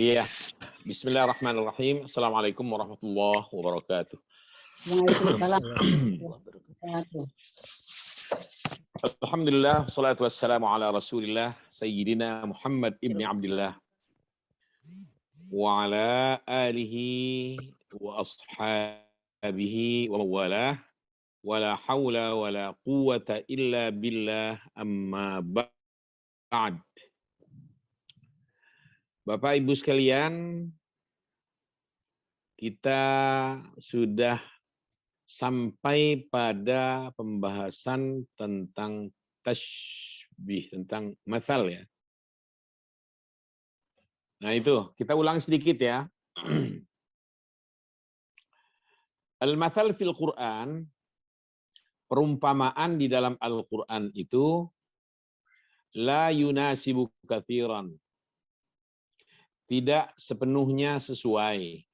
Iya. Bismillahirrahmanirrahim. Assalamualaikum warahmatullahi wabarakatuh. Waalaikumsalam warahmatullahi wabarakatuh. Alhamdulillah, salatu wassalamu ala rasulillah, Sayyidina Muhammad ibni Abdullah, wa ala alihi wa ashabihi wa mawalah, wa la hawla wa la quwata illa billah, amma ba'd. Bapak Ibu sekalian, kita sudah sampai pada pembahasan tentang tashbih, tentang mathal ya. Nah itu, kita ulang sedikit ya. Al-mathal fil Quran, perumpamaan di dalam Al-Quran itu, la yunasibu katsiran, tidak sepenuhnya sesuai.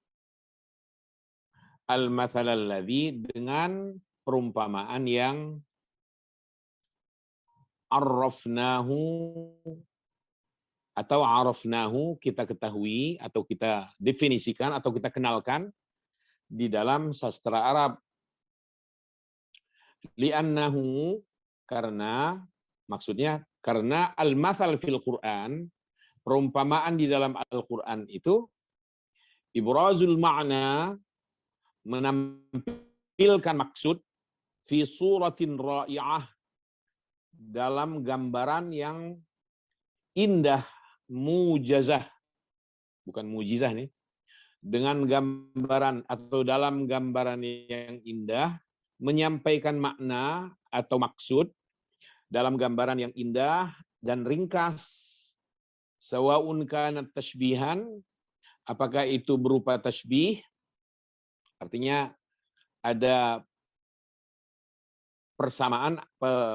Al-mathal alladzi, dengan perumpamaan yang arrafnahu atau arafnahu, kita ketahui atau kita definisikan atau kita kenalkan di dalam sastra Arab. Li'annahu, karena, maksudnya karena al-mathal fil Quran, perumpamaan di dalam Al-Quran itu ibrazul ma'na, menampilkan maksud, fi suratin ra'i'ah, dalam gambaran yang indah, mujazah, bukan mujizah nih, dengan gambaran atau dalam gambaran yang indah, menyampaikan makna atau maksud dalam gambaran yang indah dan ringkas. Sawa'un kanat tashbihan, apakah itu berupa tashbih, artinya ada persamaan,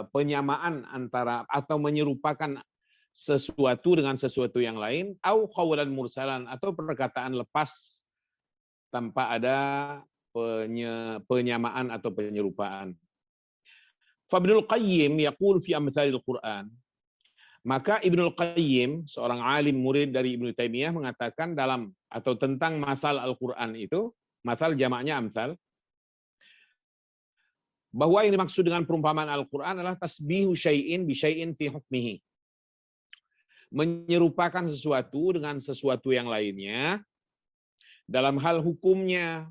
penyamaan antara atau menyerupakan sesuatu dengan sesuatu yang lain, au qawlan mursalan, atau perkataan lepas tanpa ada penyamaan atau penyerupaan. Fabnul Qayyim yaqul fi amthalil Quran, maka Ibnul Qayyim, seorang alim murid dari Ibnu Taimiyah, mengatakan dalam atau tentang masal Al-Quran itu, masal jamaknya amthal, bahwa yang dimaksud dengan perumpamaan Al-Quran adalah tasbihu syai'in bi syai'in fi hukmihi, menyerupakan sesuatu dengan sesuatu yang lainnya dalam hal hukumnya.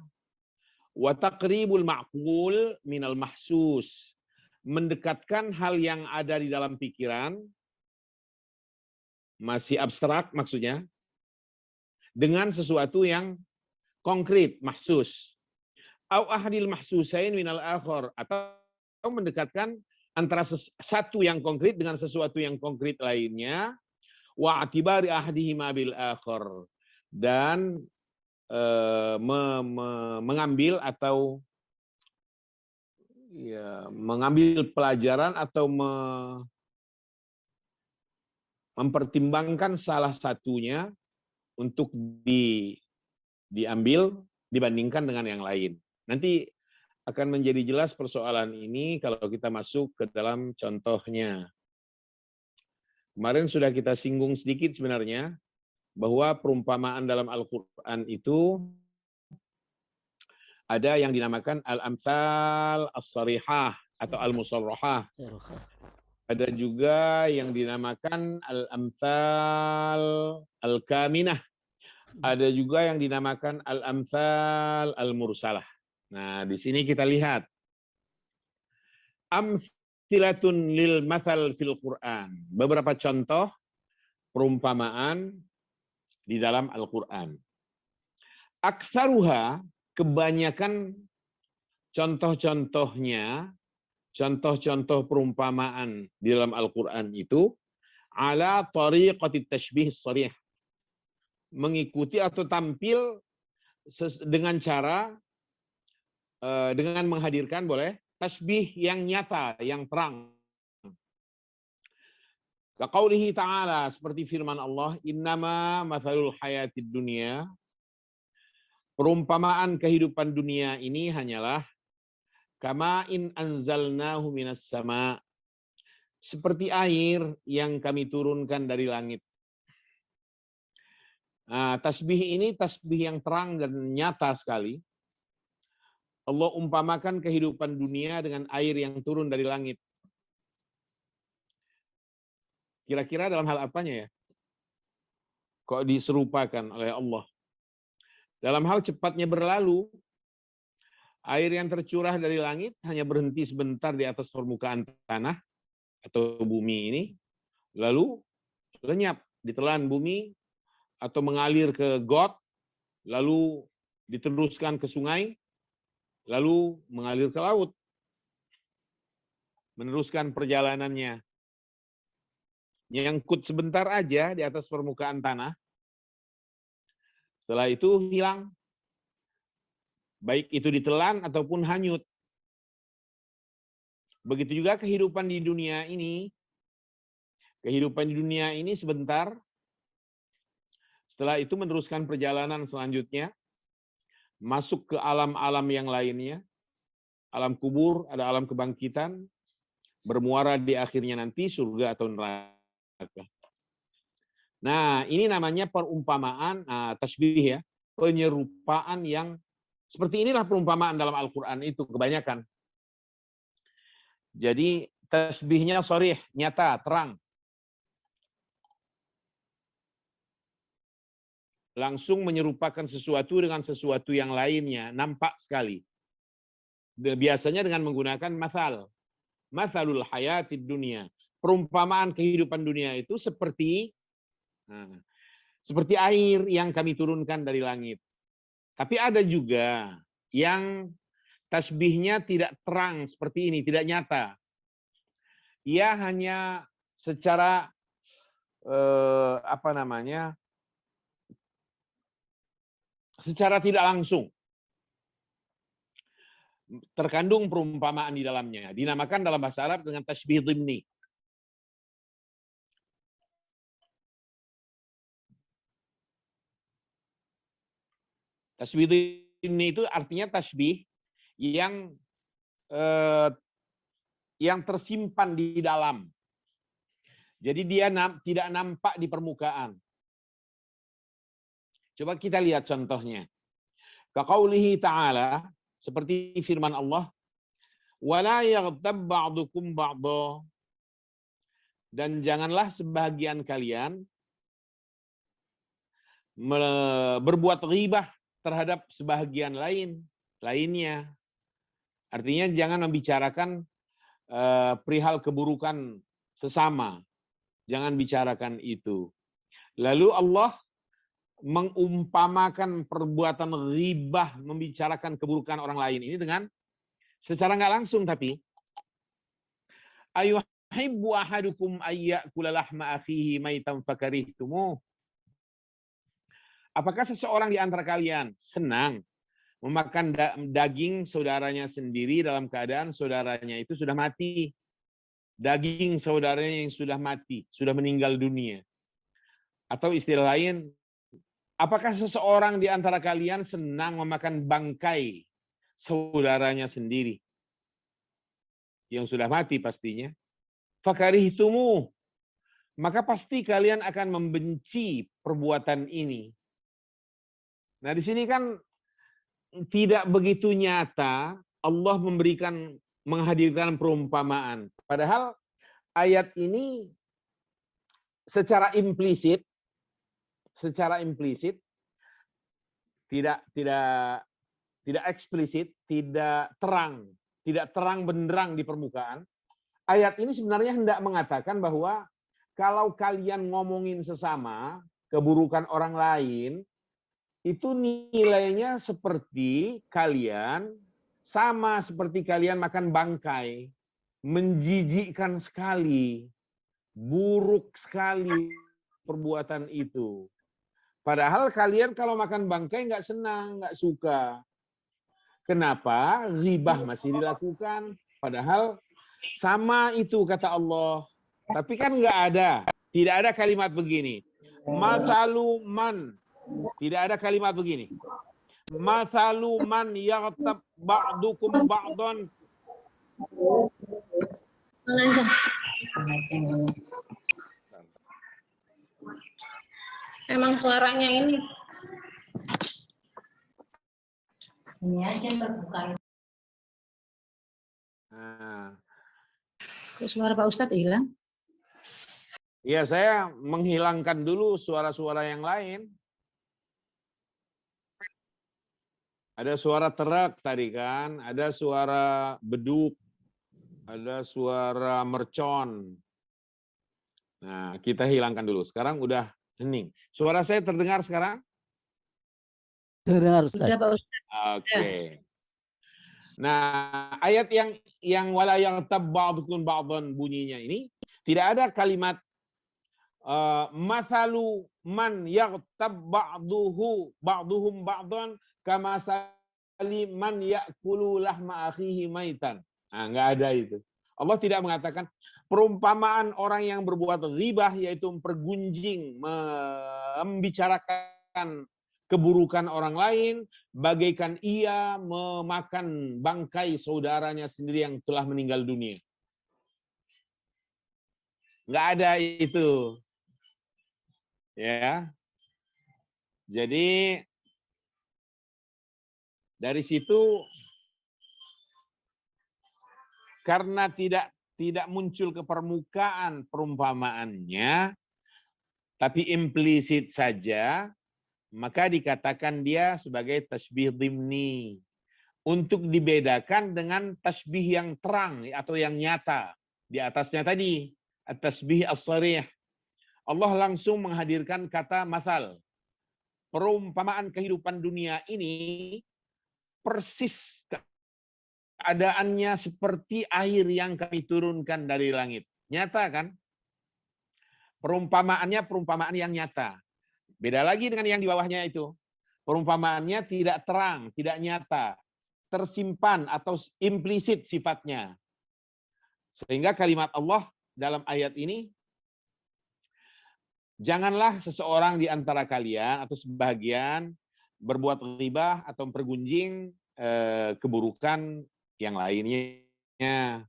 Wa taqribul ma'qul minal mahsus, mendekatkan hal yang ada di dalam pikiran, masih abstrak maksudnya, dengan sesuatu yang konkret, mahsus. Au ahadil mahsusain minal akhar, atau mendekatkan antara satu yang konkret dengan sesuatu yang konkret lainnya, wa atibari ahadihima bil akhar, dan mengambil atau ya, mengambil pelajaran atau mempertimbangkan salah satunya untuk diambil dibandingkan dengan yang lain. Nanti akan menjadi jelas persoalan ini kalau kita masuk ke dalam contohnya. Kemarin sudah kita singgung sedikit sebenarnya, bahwa perumpamaan dalam Al-Quran itu ada yang dinamakan al-amthal as-sarihah atau al-musarrahah. Ada juga yang dinamakan al-amthal al-kaminah. Ada juga yang dinamakan al-amthal al-mursalah. Nah, di sini kita lihat amthilatun lil mathal fil Quran. Beberapa contoh perumpamaan di dalam Al-Quran. Aktsaruha, kebanyakan contoh-contohnya, contoh-contoh perumpamaan di dalam Al-Quran itu, ala tariqati tashbih sharih, mengikuti atau tampil dengan cara, dengan menghadirkan boleh, tashbih yang nyata, yang terang. Kaqaulihi ta'ala, seperti firman Allah, innama mathalul hayatid dunya, perumpamaan kehidupan dunia ini hanyalah kama in anzalnahu minas sama, seperti air yang kami turunkan dari langit. Nah, tasbih ini tasbih yang terang dan nyata sekali. Allah umpamakan kehidupan dunia dengan air yang turun dari langit. Kira-kira dalam hal apanya ya? Kok diserupakan oleh Allah? Dalam hal cepatnya berlalu, air yang tercurah dari langit hanya berhenti sebentar di atas permukaan tanah atau bumi ini, lalu lenyap, ditelan bumi, atau mengalir ke got, lalu diteruskan ke sungai, lalu mengalir ke laut, meneruskan perjalanannya. Nyangkut sebentar aja di atas permukaan tanah, setelah itu hilang. Baik itu ditelan ataupun hanyut. Begitu juga kehidupan di dunia ini. Kehidupan di dunia ini sebentar, setelah itu meneruskan perjalanan selanjutnya, masuk ke alam-alam yang lainnya, alam kubur, ada alam kebangkitan, bermuara di akhirnya nanti surga atau neraka. Nah, ini namanya perumpamaan, tasbih ya, penyerupaan yang seperti inilah perumpamaan dalam Al-Quran itu kebanyakan. Jadi tasbihnya sharih, nyata, terang. Langsung menyerupakan sesuatu dengan sesuatu yang lainnya, nampak sekali. Biasanya dengan menggunakan masal. Masalul hayatid dunia. Perumpamaan kehidupan dunia itu seperti air yang kami turunkan dari langit. Tapi ada juga yang tasbihnya tidak terang seperti ini, tidak nyata. Ia hanya secara secara tidak langsung terkandung perumpamaan di dalamnya. Dinamakan dalam bahasa Arab dengan tasbih dhimni. Tasbih dhimni itu artinya tasbih yang tersimpan di dalam. Jadi dia tidak nampak di permukaan. Coba kita lihat contohnya. Kaqaulihi ta'ala, seperti firman Allah, wala yaghtab ba'dukum ba'dha, dan janganlah sebagian kalian berbuat ghibah terhadap sebagian lainnya. Artinya jangan membicarakan perihal keburukan sesama. Jangan bicarakan itu. Lalu Allah mengumpamakan perbuatan ghibah, membicarakan keburukan orang lain ini dengan secara nggak langsung, tapi ayuhibbu ahadukum ayyakula lahma akhihi maitan fakarihtumuh. Apakah seseorang di antara kalian senang memakan daging saudaranya sendiri dalam keadaan saudaranya itu sudah mati? Daging saudaranya yang sudah mati, sudah meninggal dunia. Atau istilah lain, apakah seseorang di antara kalian senang memakan bangkai saudaranya sendiri yang sudah mati pastinya? Fakarihtumu, maka pasti kalian akan membenci perbuatan ini. Nah, di sini kan tidak begitu nyata Allah menghadirkan perumpamaan. Padahal ayat ini secara implisit tidak eksplisit, tidak terang benderang di permukaan. Ayat ini sebenarnya hendak mengatakan bahwa kalau kalian ngomongin sesama keburukan orang lain, itu nilainya seperti kalian makan bangkai, menjijikkan sekali, buruk sekali perbuatan itu. Padahal kalian kalau makan bangkai nggak senang, nggak suka. Kenapa? Ghibah masih dilakukan. Padahal sama itu kata Allah. Tapi kan nggak ada. Tidak ada kalimat begini. Mathalu man. Tidak ada kalimat begini. Mathalu man yaghtab ba'dukum ba'dan. Emang suaranya ini Nah, Kok suara Pak Ustadz hilang? ya saya menghilangkan dulu suara-suara yang lain. Ada suara terak tadi kan, ada suara beduk, ada suara mercon. Nah, kita hilangkan dulu. Sekarang udah hening. Suara saya terdengar sekarang? Terdengar, Ustaz. Sudah Pak Ustadz. Oke. Nah, ayat yang wala yaghtab ba'dukum ba'dhan bunyinya ini tidak ada kalimat masalu man yaghtab ba'duhum ba'dhan kama sali man ya'kulu lahma akhihi maitan. Nah, enggak ada itu. Allah tidak mengatakan perumpamaan orang yang berbuat ghibah, yaitu mempergunjing, membicarakan keburukan orang lain, bagaikan ia memakan bangkai saudaranya sendiri yang telah meninggal dunia. Nggak ada itu. Ya. Jadi dari situ karena tidak muncul ke permukaan perumpamaannya, tapi implisit saja, maka dikatakan dia sebagai tasbih dhimni. Untuk dibedakan dengan tasbih yang terang atau yang nyata. Di atasnya tadi, at-tasbih as-sarih. Allah langsung menghadirkan kata masal. Perumpamaan kehidupan dunia ini persis keadaannya seperti air yang kami turunkan dari langit. Nyata kan? Perumpamaannya perumpamaan yang nyata. Beda lagi dengan yang di bawahnya itu. Perumpamaannya tidak terang, tidak nyata, tersimpan atau implisit sifatnya. Sehingga kalimat Allah dalam ayat ini, janganlah seseorang di antara kalian atau sebagian berbuat ghibah atau mempergunjing keburukan yang lainnya.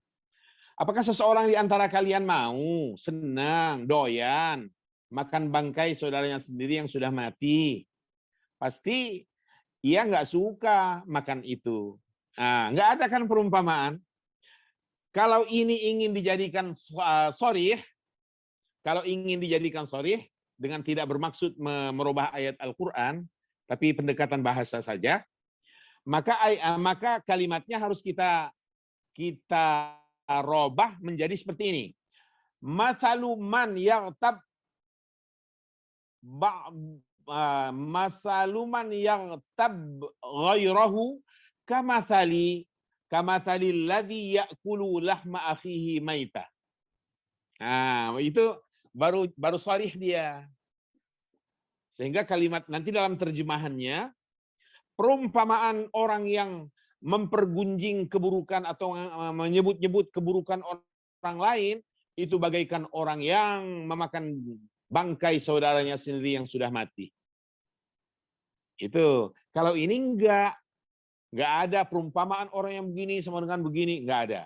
Apakah seseorang di antara kalian mau, senang, doyan, makan bangkai saudaranya sendiri yang sudah mati? Pasti ia nggak suka makan itu. Nah, nggak ada kan perumpamaan. Kalau ini ingin dijadikan sorih, kalau ingin dijadikan sorih, dengan tidak bermaksud merubah ayat Al-Quran, tapi pendekatan bahasa saja, maka kalimatnya harus kita robah menjadi seperti ini. Masalu man yaghtab masaluman yang tab ghairahu kamathali ladzi ya'kulu lahma akhihi maita. Nah, itu baru sharih dia. Sehingga kalimat nanti dalam terjemahannya perumpamaan orang yang mempergunjing keburukan atau menyebut-nyebut keburukan orang lain itu bagaikan orang yang memakan bangkai saudaranya sendiri yang sudah mati. Itu. Kalau ini enggak ada perumpamaan orang yang begini sama dengan begini, enggak ada.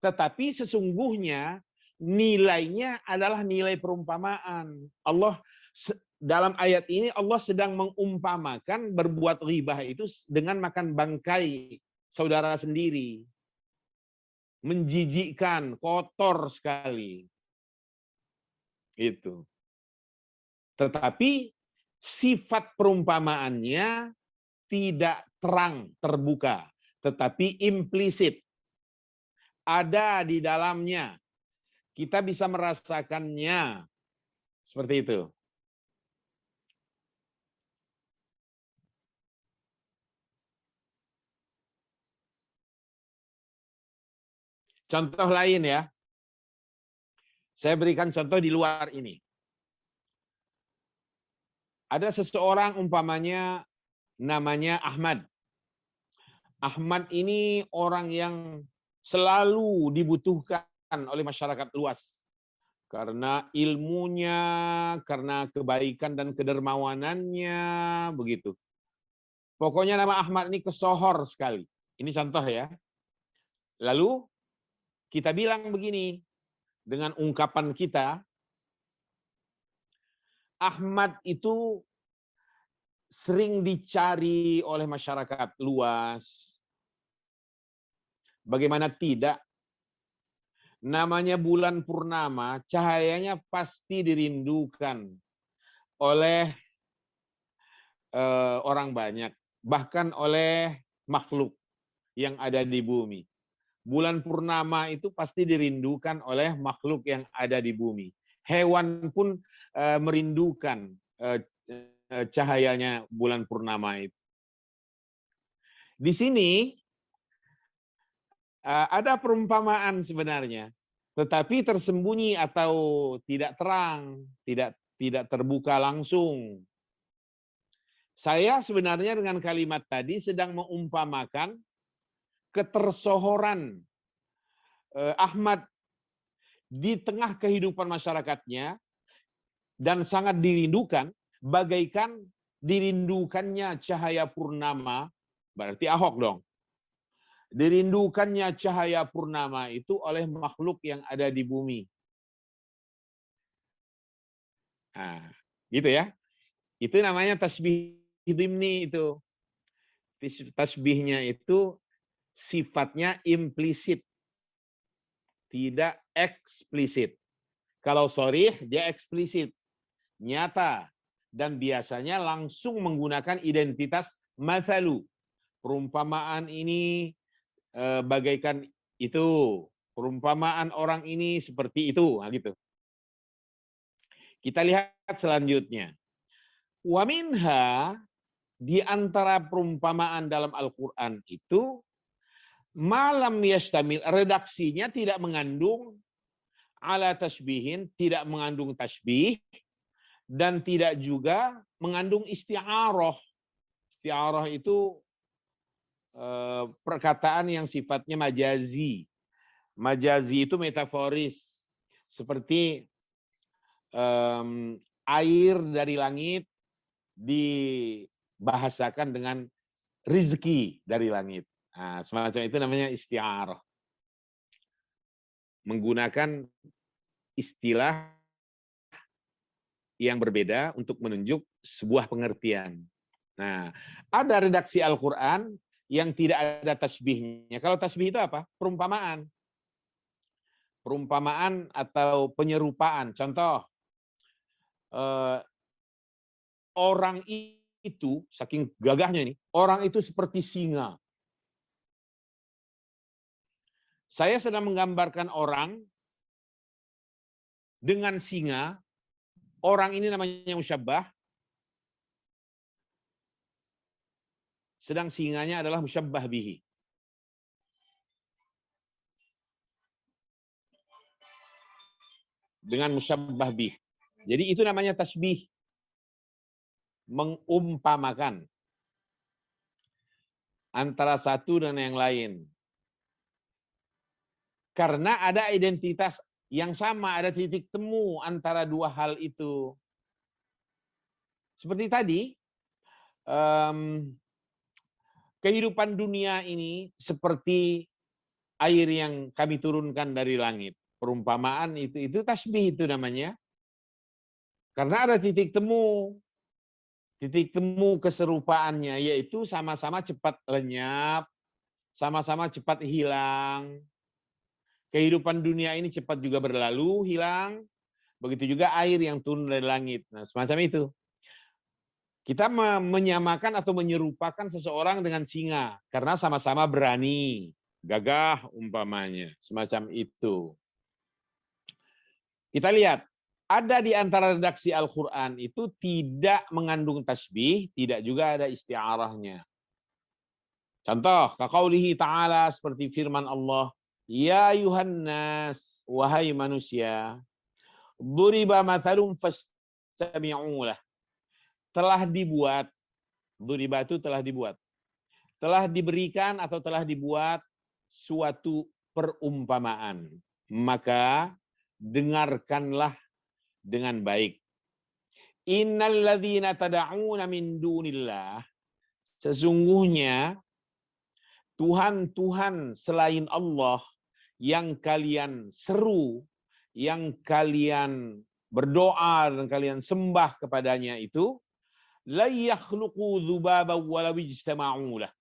Tetapi sesungguhnya nilainya adalah nilai perumpamaan. Allah dalam ayat ini Allah sedang mengumpamakan berbuat ghibah itu dengan makan bangkai saudara sendiri. Menjijikkan, kotor sekali. Itu. Tetapi sifat perumpamaannya tidak terang, terbuka, tetapi implisit. Ada di dalamnya. Kita bisa merasakannya. Seperti itu. Contoh lain ya. Saya berikan contoh di luar ini. Ada seseorang umpamanya namanya Ahmad. Ahmad ini orang yang selalu dibutuhkan oleh masyarakat luas. Karena ilmunya, karena kebaikan dan kedermawanannya, begitu. Pokoknya nama Ahmad ini kesohor sekali. Ini contoh ya. Lalu kita bilang begini, dengan ungkapan kita, Ahmad itu sering dicari oleh masyarakat luas, Bagaimana tidak? Namanya bulan purnama, cahayanya pasti dirindukan oleh orang banyak, bahkan oleh makhluk yang ada di bumi. Bulan purnama itu pasti dirindukan oleh makhluk yang ada di bumi. Hewan pun merindukan cahayanya bulan purnama itu. Di sini ada perumpamaan sebenarnya, tetapi tersembunyi atau tidak terang, tidak terbuka langsung. Saya sebenarnya dengan kalimat tadi sedang mengumpamakan ketersohoran Ahmad di tengah kehidupan masyarakatnya dan sangat dirindukan, bagaikan dirindukannya cahaya purnama, berarti Ahok dong. Dirindukannya cahaya purnama itu oleh makhluk yang ada di bumi. Nah, gitu ya. Itu namanya tasbih dhimni itu. Tasbihnya itu sifatnya implisit, tidak eksplisit. Kalau sharih dia eksplisit, nyata, dan biasanya langsung menggunakan identitas mathalu. Perumpamaan ini bagaikan itu, perumpamaan orang ini seperti itu, nah, gitu. Kita lihat selanjutnya. Wa minha, di antara perumpamaan dalam Al-Qur'an itu malam yastamil, redaksinya tidak mengandung ala tasbihin, tidak mengandung tasbih dan tidak juga mengandung isti'arah. Isti'arah itu perkataan yang sifatnya majazi. Majazi itu metaforis, seperti air dari langit dibahasakan dengan rizki dari langit. Nah, semacam itu namanya isti'arah. Menggunakan istilah yang berbeda untuk menunjuk sebuah pengertian. Nah, ada redaksi Al-Quran yang tidak ada tasbihnya. Kalau tasbih itu apa? Perumpamaan. Perumpamaan atau penyerupaan. Contoh, orang itu, saking gagahnya ini, orang itu seperti singa. Saya sedang menggambarkan orang dengan singa. Orang ini namanya musyabbah. Sedang singanya adalah musyabbah bihi. Dengan musyabbah bih. Jadi itu namanya tasbih. Mengumpamakan antara satu dan yang lain. Karena ada identitas yang sama, ada titik temu antara dua hal itu. Seperti tadi, kehidupan dunia ini seperti air yang kami turunkan dari langit. Perumpamaan itu tasbih itu namanya. Karena ada titik temu keserupaannya, yaitu sama-sama cepat lenyap, sama-sama cepat hilang. Kehidupan dunia ini cepat juga berlalu, hilang. Begitu juga air yang turun dari langit. Nah, semacam itu. Kita menyamakan atau menyerupakan seseorang dengan singa karena sama-sama berani, gagah umpamanya, semacam itu. Kita lihat, ada di antara redaksi Al-Qur'an itu tidak mengandung tasbih, tidak juga ada isti'arahnya. Contoh, kaqaulihi ta'ala, seperti firman Allah, ya ayuhannas, wahai manusia, duriba mathalum fastami'u lah. Telah dibuat, duriba itu telah dibuat, telah diberikan atau telah dibuat suatu perumpamaan, maka dengarkanlah dengan baik. Innal ladzina tad'una min dunillah, sesungguhnya Tuhan-Tuhan selain Allah yang kalian seru, yang kalian berdoa dan kalian sembah kepadanya itu, la yakhluqu dzubaba walau ijtama'u lah.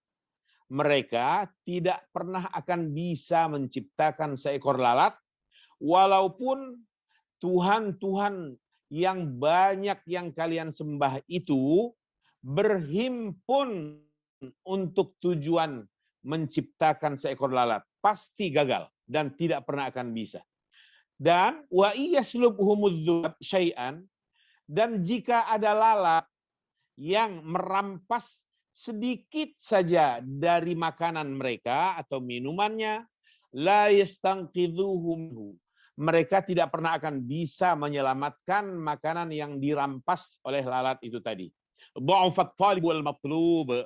mereka tidak pernah akan bisa menciptakan seekor lalat, walaupun Tuhan-Tuhan yang banyak yang kalian sembah itu berhimpun untuk tujuan menciptakan seekor lalat. Pasti gagal dan tidak pernah akan bisa. Dan wa iyaslubhumudz syai'an, dan jika ada lalat yang merampas sedikit saja dari makanan mereka atau minumannya, la yastanqidhuhu minhu, mereka tidak pernah akan bisa menyelamatkan makanan yang dirampas oleh lalat itu tadi. Dha'afat talib wal matlub,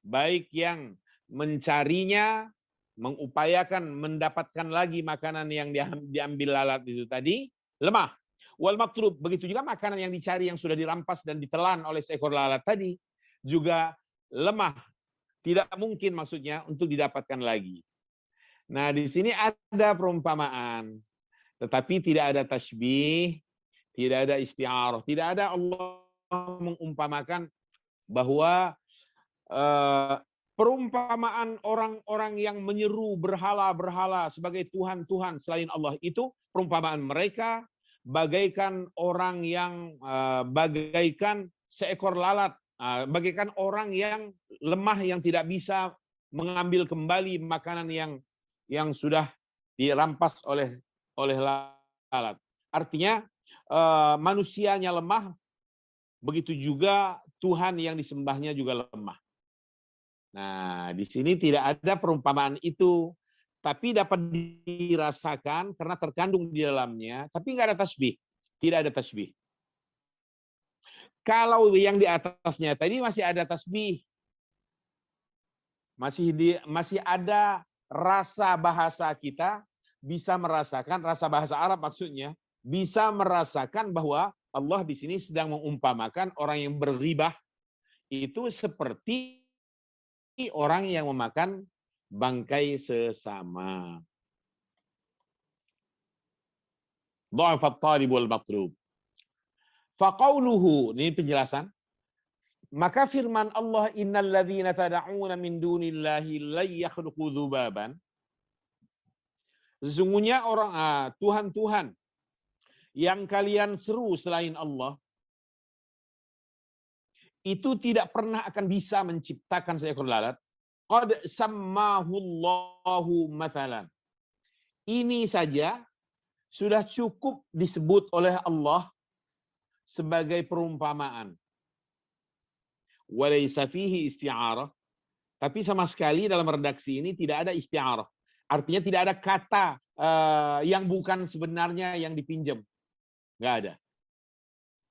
baik yang mencarinya, mengupayakan mendapatkan lagi makanan yang diambil lalat itu tadi, lemah. Wal matlub, begitu juga makanan yang dicari yang sudah dirampas dan ditelan oleh seekor lalat tadi juga lemah. Tidak mungkin maksudnya untuk didapatkan lagi. Nah, di sini ada perumpamaan, tetapi tidak ada tasbih, tidak ada isti'arah, tidak ada Allah mengumpamakan bahwa perumpamaan orang-orang yang menyeru berhala-berhala sebagai Tuhan-Tuhan selain Allah itu, perumpamaan mereka bagaikan orang yang bagaikan seekor lalat, bagaikan orang yang lemah yang tidak bisa mengambil kembali makanan yang sudah dirampas oleh lalat. Artinya manusianya lemah, begitu juga Tuhan yang disembahnya juga lemah. Nah, di sini tidak ada perumpamaan itu, tapi dapat dirasakan karena terkandung di dalamnya, tapi nggak ada tasbih, tidak ada tasbih. Kalau yang di atasnya tadi masih ada tasbih, masih ada rasa bahasa kita, bisa merasakan rasa bahasa Arab maksudnya, bisa merasakan bahwa Allah di sini sedang mengumpamakan orang yang berghibah itu seperti orang yang memakan bangkai sesama. Dha'afat talib wal matlub. Faqauluhu, ini penjelasan. Maka firman Allah, innal ladzina tad'una min dunillahi la yakhluqu dzubaban. Sesungguhnya orang Tuhan-Tuhan yang kalian seru selain Allah itu tidak pernah akan bisa menciptakan seekor lalat. Qad sammahullahu mathalan. Ini saja sudah cukup disebut oleh Allah sebagai perumpamaan. Walaysa fihi isti'arah. Tapi sama sekali dalam redaksi ini tidak ada isti'arah. Artinya tidak ada kata yang bukan sebenarnya yang dipinjam. Nggak ada.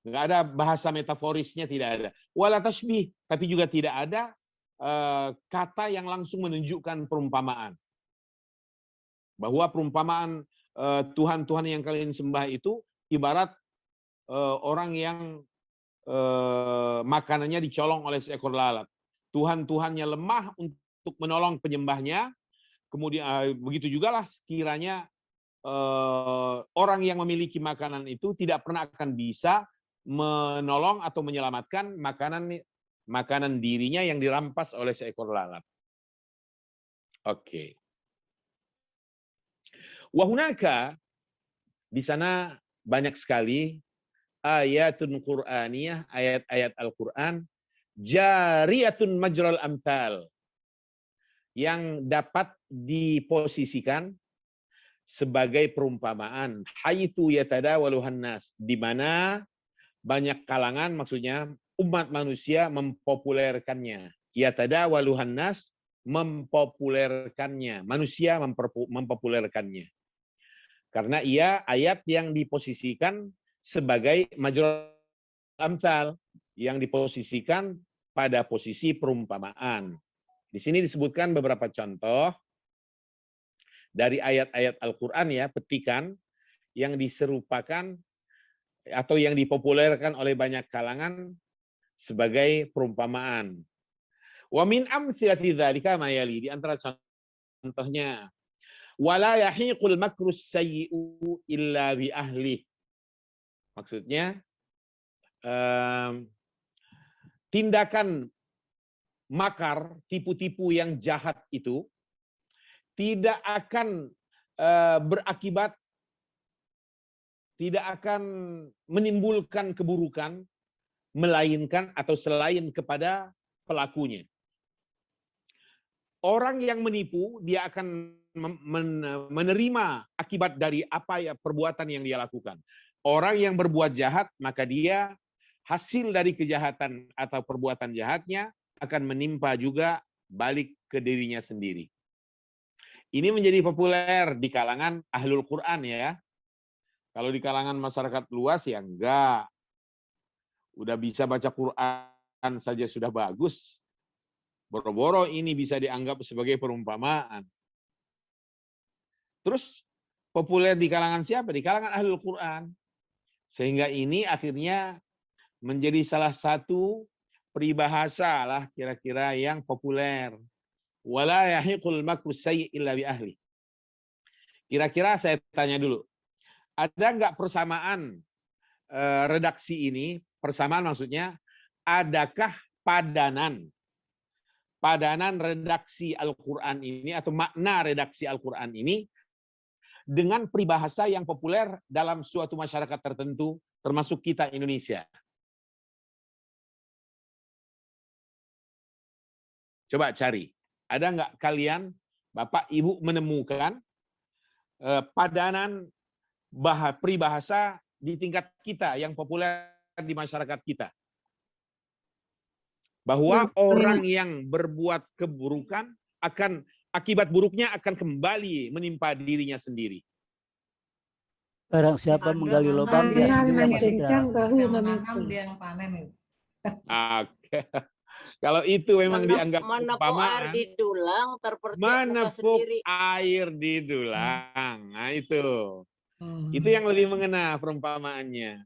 Nggak ada bahasa metaforisnya, tidak ada. Wala tashbih, tapi juga tidak ada kata yang langsung menunjukkan perumpamaan. Bahwa perumpamaan Tuhan-Tuhan yang kalian sembah itu ibarat orang yang makanannya dicolong oleh seekor lalat. Tuhan-Tuhannya lemah untuk menolong penyembahnya. Kemudian begitu juga lah sekiranya orang yang memiliki makanan itu tidak pernah akan bisa menolong atau menyelamatkan makanan dirinya yang dirampas oleh seekor lalat. Oke. Wahunaka, di sana banyak sekali ayatun Qur'aniyah, ayat-ayat Al-Quran, jariyatun majral amthal, yang dapat diposisikan sebagai perumpamaan, haitsu yatadawaluhan nas, di mana banyak kalangan, maksudnya umat manusia mempopulerkannya. Yatadawaluhan nas, mempopulerkannya, manusia mempopulerkannya. Karena ia ayat yang diposisikan sebagai majrul amsal, yang diposisikan pada posisi perumpamaan. Di sini disebutkan beberapa contoh dari ayat-ayat Al-Quran, ya, petikan yang diserupakan atau yang dipopulerkan oleh banyak kalangan sebagai perumpamaan. Wa min amthilati dzalika ma yali, di antara contohnya, wala yahiqul makrus sayyi'u illa bi ahli. Maksudnya tindakan makar, tipu-tipu yang jahat itu tidak akan berakibat, tidak akan menimbulkan keburukan, melainkan atau selain kepada pelakunya. Orang yang menipu, dia akan menerima akibat dari apa ya perbuatan yang dia lakukan. Orang yang berbuat jahat, maka dia hasil dari kejahatan atau perbuatan jahatnya akan menimpa juga balik ke dirinya sendiri. Ini menjadi populer di kalangan ahlul Quran ya. Kalau di kalangan masyarakat luas ya enggak. Udah bisa baca Quran saja sudah bagus. Boro-boro ini bisa dianggap sebagai perumpamaan. Terus populer di kalangan siapa? Di kalangan ahlul Quran. Sehingga ini akhirnya menjadi salah satu peribahasa lah kira-kira yang populer. Wala yahiqul makru sayyi illa bi ahli. Kira-kira saya tanya dulu. Ada nggak persamaan redaksi ini? Persamaan maksudnya, adakah padanan redaksi Al-Quran ini atau makna redaksi Al-Quran ini dengan peribahasa yang populer dalam suatu masyarakat tertentu, termasuk kita Indonesia? Coba cari. Ada nggak kalian, Bapak Ibu, menemukan padanan peribahasa di tingkat kita yang populer di masyarakat kita? Bahwa orang yang berbuat keburukan akan akibat buruknya akan kembali menimpa dirinya sendiri. Barang siapa menggali lubang, dia sendiri yang masuk dalam. Bahu Menanam dia yang panen. Oke. Kalau itu memang dianggap menepuk air perumpamaan, di dulang terpercik muka menepuk sendiri. air di dulang. Nah itu. Itu yang lebih mengena perumpamaannya.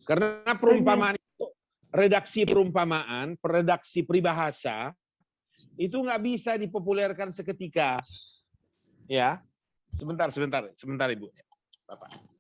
Karena perumpamaan itu, redaksi perumpamaan, redaksi peribahasa, itu nggak bisa dipopulerkan seketika. Ya, sebentar Ibu. Bapak.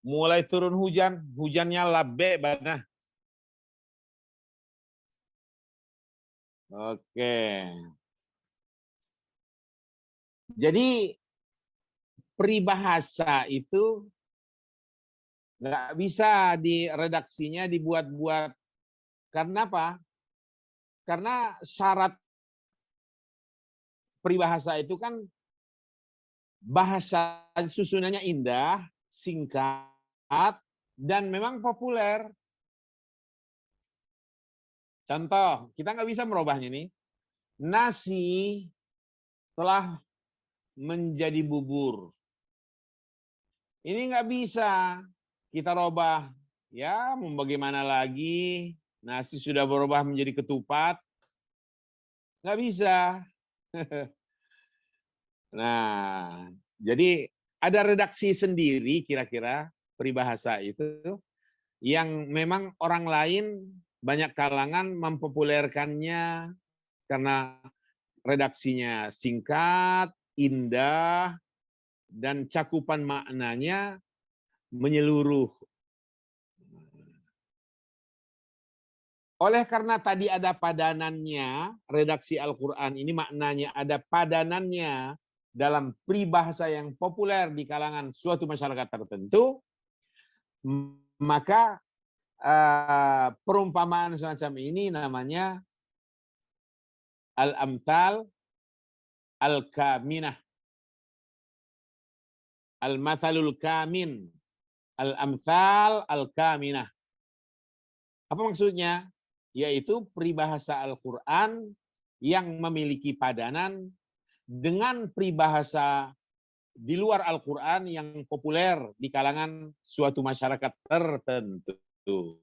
Mulai turun hujan, hujannya labe banget. Oke. Jadi peribahasa itu nggak bisa diredaksinya dibuat-buat. Karena apa? Karena syarat peribahasa itu kan bahasa susunannya indah, singkat, dan memang populer. Contoh, kita nggak bisa merubahnya nih. Nasi telah menjadi bubur. Ini nggak bisa kita rubah. Ya, mau bagaimana lagi? Nasi sudah berubah menjadi ketupat. Nggak bisa. Nah, jadi ada redaksi sendiri kira-kira peribahasa itu yang memang orang lain banyak kalangan mempopulerkannya karena redaksinya singkat, indah, dan cakupan maknanya menyeluruh. Oleh karena tadi ada padanannya, redaksi Al-Quran ini maknanya ada padanannya dalam peribahasa yang populer di kalangan suatu masyarakat tertentu, maka perumpamaan semacam ini namanya al-amthal al-kaminah. Al-mathalul kamin. Al-amthal al-kaminah. Apa maksudnya? Yaitu peribahasa Al-Quran yang memiliki padanan dengan peribahasa di luar Al-Quran yang populer di kalangan suatu masyarakat tertentu.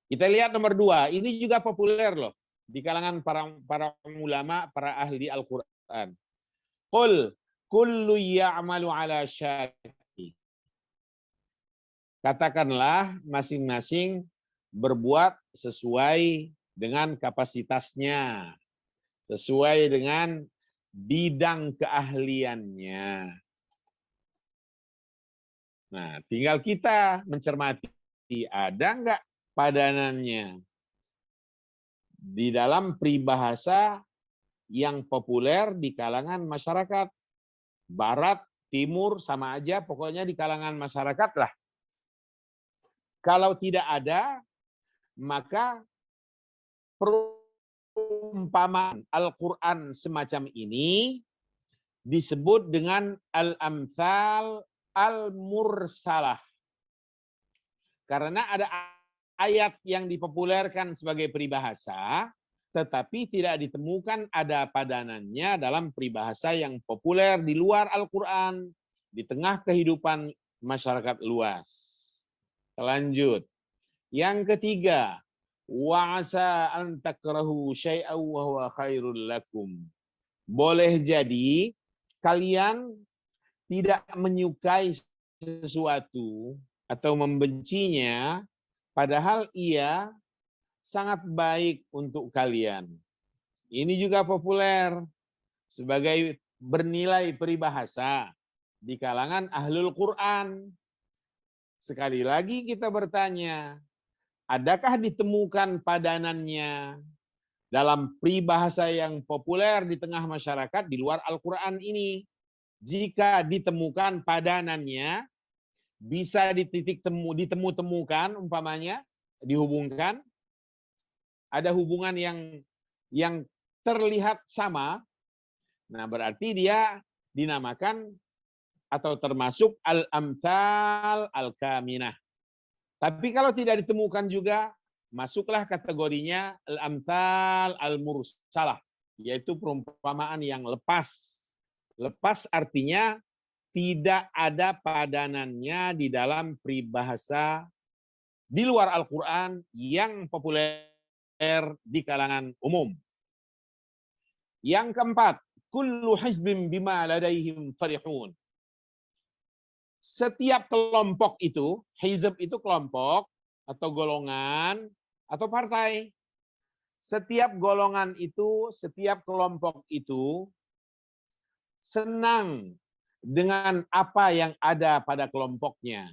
Kita lihat nomor 2, ini juga populer loh di kalangan para ulama, para ahli Al-Quran. Qul kullu ya'malu ala syakki. Katakanlah masing-masing berbuat sesuai dengan kapasitasnya, sesuai dengan bidang keahliannya. Nah, tinggal kita mencermati, ada nggak padanannya di dalam peribahasa yang populer di kalangan masyarakat. Barat, timur, sama aja, pokoknya di kalangan masyarakat lah. Kalau tidak ada, maka perumpamaan Al-Quran semacam ini disebut dengan al-amthal al-mursalah. Karena ada ayat yang dipopulerkan sebagai peribahasa, tetapi tidak ditemukan ada padanannya dalam peribahasa yang populer di luar Al-Quran, di tengah kehidupan masyarakat luas. Lanjut. Yang ketiga, wa'asa an takrahu syai'aw wa huwa khairul lakum. Boleh jadi kalian tidak menyukai sesuatu atau membencinya, padahal ia sangat baik untuk kalian. Ini juga populer sebagai bernilai peribahasa di kalangan ahlul Quran. Sekali lagi kita bertanya, adakah ditemukan padanannya dalam peribahasa yang populer di tengah masyarakat di luar Al-Quran ini? Jika ditemukan padanannya, bisa ditemu-temukan, umpamanya, dihubungkan, ada hubungan yang terlihat sama, nah berarti dia dinamakan atau termasuk al-amthal al-kaminah. Tapi kalau tidak ditemukan juga, masuklah kategorinya al-amthal al-mursalah, yaitu perumpamaan yang lepas. Lepas artinya tidak ada padanannya di dalam peribahasa di luar Al-Quran yang populer di kalangan umum. Yang keempat, kullu hizbin bima ladaihim farihun. Setiap kelompok itu, hizb itu kelompok atau golongan atau partai. Setiap golongan itu, setiap kelompok itu senang dengan apa yang ada pada kelompoknya.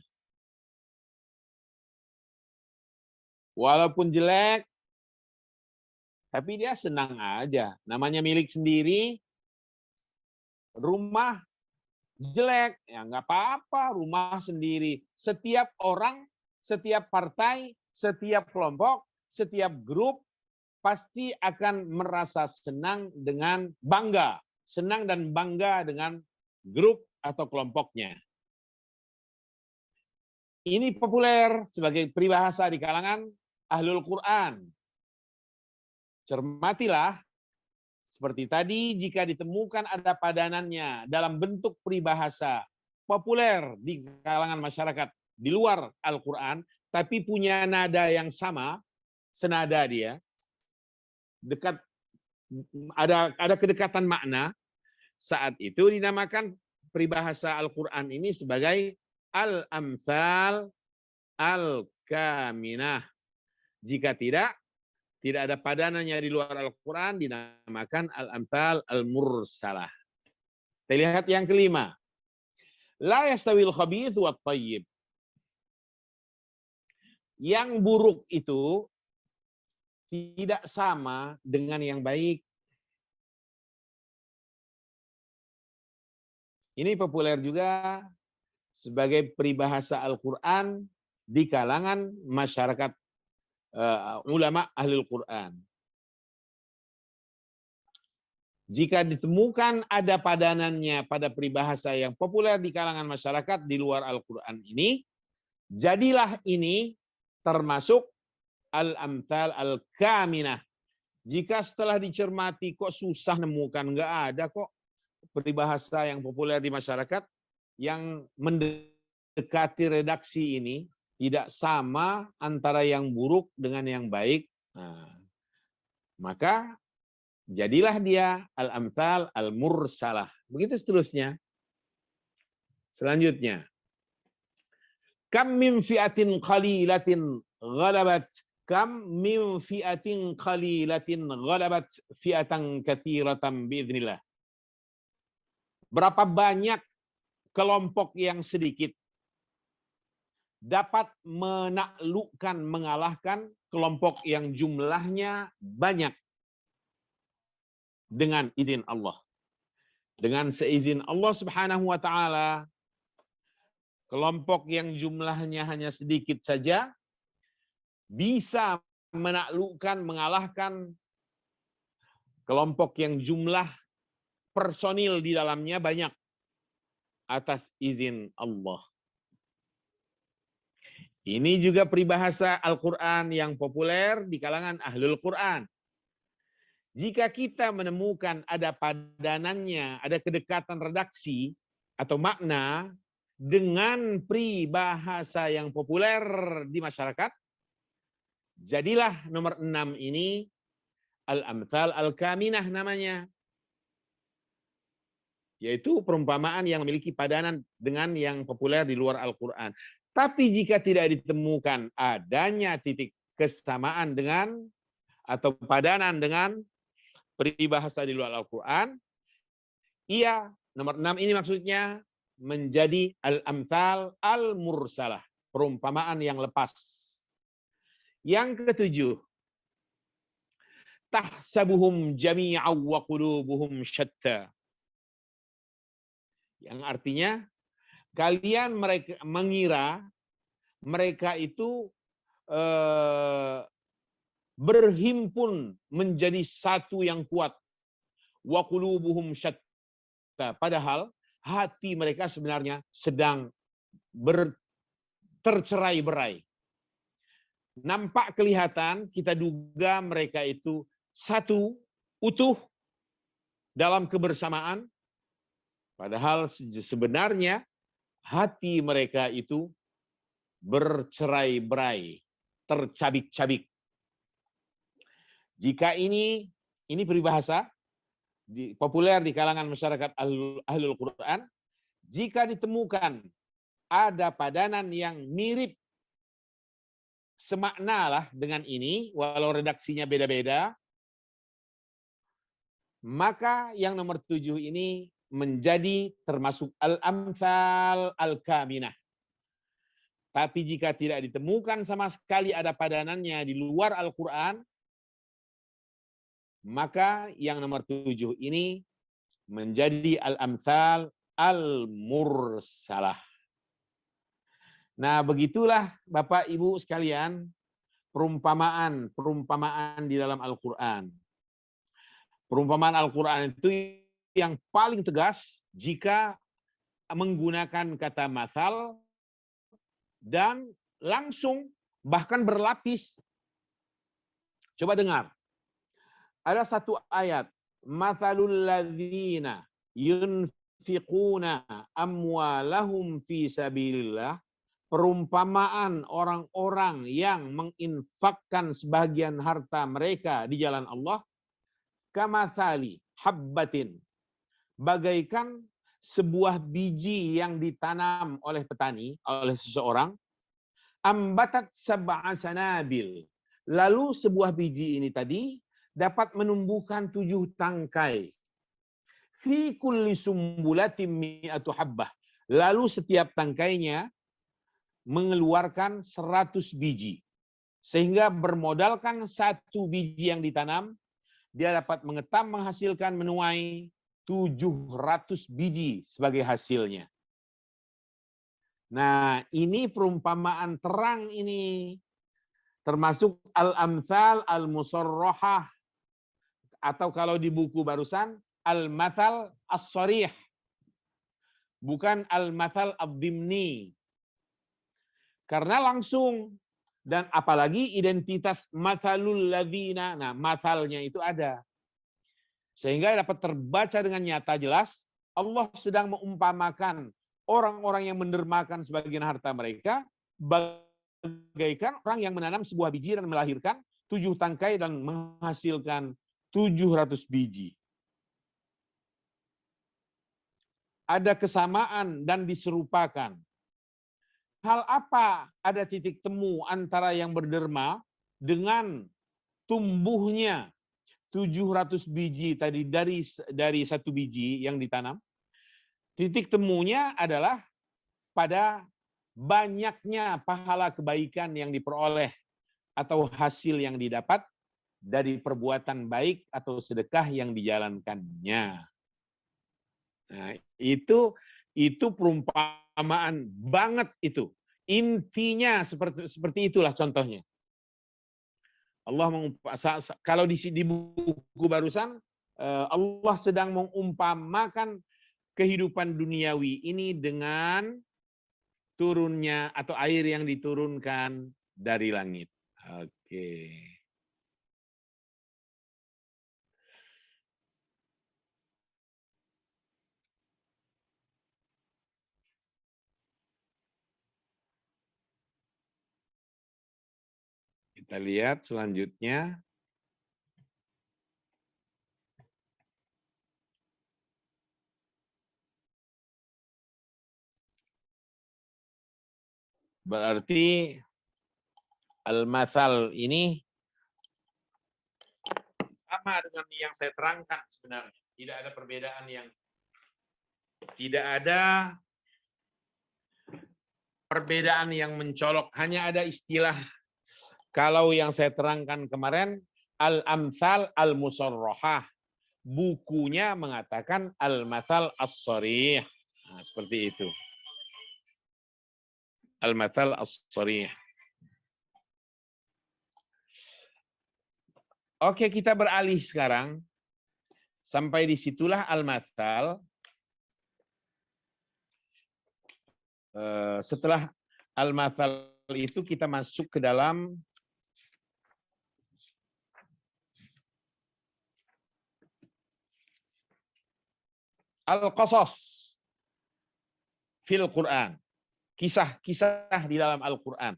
Walaupun jelek, tapi dia senang aja. Namanya milik sendiri, rumah jelek, ya nggak apa-apa, rumah sendiri. Setiap orang, setiap partai, setiap kelompok, setiap grup pasti akan merasa senang dengan bangga. Senang dan bangga dengan grup atau kelompoknya. Ini populer sebagai peribahasa di kalangan ahlul Quran. Cermatilah, seperti tadi, jika ditemukan ada padanannya dalam bentuk peribahasa populer di kalangan masyarakat di luar Al-Quran, tapi punya nada yang sama, senada dia, dekat, ada kedekatan makna, saat itu dinamakan peribahasa Al-Quran ini sebagai al-amthal al-kaminah. Jika tidak ada padanannya di luar Al-Quran, dinamakan al-amthal al-mursalah. Kita lihat yang kelima. La yastawil khabith wa tayyib. Yang buruk itu tidak sama dengan yang baik. Ini populer juga sebagai peribahasa Al-Quran di kalangan masyarakat ulama ahlul Quran. Jika ditemukan ada padanannya pada peribahasa yang populer di kalangan masyarakat di luar Al-Quran ini, jadilah ini termasuk al-amthal al-kaminah. Jika setelah dicermati kok susah nemukan, nggak ada kok peribahasa yang populer di masyarakat yang mendekati redaksi ini, tidak sama antara yang buruk dengan yang baik. Nah, maka jadilah dia al-amthal al-mursalah. Begitu seterusnya. Selanjutnya. Kam min fi'atin qalilatin ghalabat min fi'atin qalilatin ghalabat fi'atan katsiratan biiznillah. Berapa banyak kelompok yang sedikit dapat menaklukkan, mengalahkan kelompok yang jumlahnya banyak dengan izin Allah. Dengan seizin Allah Subhanahu wa taala, kelompok yang jumlahnya hanya sedikit saja bisa menaklukkan, mengalahkan kelompok yang jumlah personil di dalamnya banyak atas izin Allah. Ini juga peribahasa Al-Quran yang populer di kalangan Ahlul Quran. Jika kita menemukan ada padanannya, ada kedekatan redaksi atau makna dengan peribahasa yang populer di masyarakat, jadilah nomor 6 ini al-amthal al-kaminah namanya. Yaitu perumpamaan yang memiliki padanan dengan yang populer di luar Al-Quran. Tapi jika tidak ditemukan adanya titik kesamaan dengan atau padanan dengan peribahasa di luar Al-Quran, ia, nomor 6 ini maksudnya, menjadi al-amthal al-mursalah, perumpamaan yang lepas. Yang ketujuh, tahsabuhum jami'an wa qulubuhum syatta. Yang artinya, kalian mengira mereka itu berhimpun menjadi satu yang kuat. Wa qulubuhum syatta. Padahal hati mereka sebenarnya sedang tercerai-berai. Nampak kelihatan, kita duga mereka itu satu, utuh dalam kebersamaan. Padahal sebenarnya hati mereka itu bercerai-berai, tercabik-cabik. Jika ini peribahasa populer di kalangan masyarakat Ahlul Quran, jika ditemukan ada padanan yang mirip semaknalah dengan ini, walau redaksinya beda-beda, maka yang nomor 7 ini menjadi termasuk al-amthal al-kaminah. Tapi jika tidak ditemukan sama sekali ada padanannya di luar Al-Quran, maka yang nomor 7 ini menjadi al-amthal al-mursalah. Nah, begitulah Bapak Ibu sekalian perumpamaan di dalam Al-Quran. Perumpamaan Al-Quran itu yang paling tegas jika menggunakan kata mathal dan langsung bahkan berlapis. Coba dengar. Ada satu ayat, mathalul ladzina yunfiquna amwalahum fi sabilillah, perumpamaan orang-orang yang menginfakkan sebagian harta mereka di jalan Allah, kamathali habbatin, bagaikan sebuah biji yang ditanam oleh petani, oleh seseorang, ambatat sab'a sanabil, lalu sebuah biji ini tadi dapat menumbuhkan 7 tangkai, fi kulli sumbulatin mi'atu habbah, lalu setiap tangkainya mengeluarkan 100 biji, sehingga bermodalkan 1 biji yang ditanam, dia dapat menghasilkan menuai 700 biji sebagai hasilnya. Nah, ini perumpamaan terang ini. Termasuk al-amthal al-musarrahah. Atau kalau di buku barusan, al-mathal as-sharih, bukan al-mathal ad-dimni. Karena langsung, dan apalagi identitas mathalul ladzina, nah mathalnya itu ada. Sehingga dapat terbaca dengan nyata jelas, Allah sedang mengumpamakan orang-orang yang mendermakan sebagian harta mereka, bagaikan orang yang menanam sebuah biji dan melahirkan 7 tangkai dan menghasilkan 700 biji. Ada kesamaan dan diserupakan. Hal apa ada titik temu antara yang berderma dengan tumbuhnya 700 biji tadi dari satu biji yang ditanam? Titik temunya adalah pada banyaknya pahala kebaikan yang diperoleh atau hasil yang didapat dari perbuatan baik atau sedekah yang dijalankannya. Nah, itu perumpamaan banget itu. Intinya seperti itulah contohnya. Allah kalau di buku barusan Allah sedang mengumpamakan kehidupan duniawi ini dengan turunnya atau air yang diturunkan dari langit. Oke. Kita lihat selanjutnya. Berarti al-mathal ini sama dengan yang saya terangkan sebenarnya. Tidak ada perbedaan yang mencolok, hanya ada istilah. Kalau yang saya terangkan kemarin al-amthal al-musarrahah, bukunya mengatakan al-mathal as-sharih. Nah, seperti itu. Al-mathal as-sharih. Oke, kita beralih sekarang. Sampai disitulah al-mathal. Setelah al-mathal itu kita masuk ke dalam al-qasas fil Quran. Kisah-kisah di dalam Al-Quran.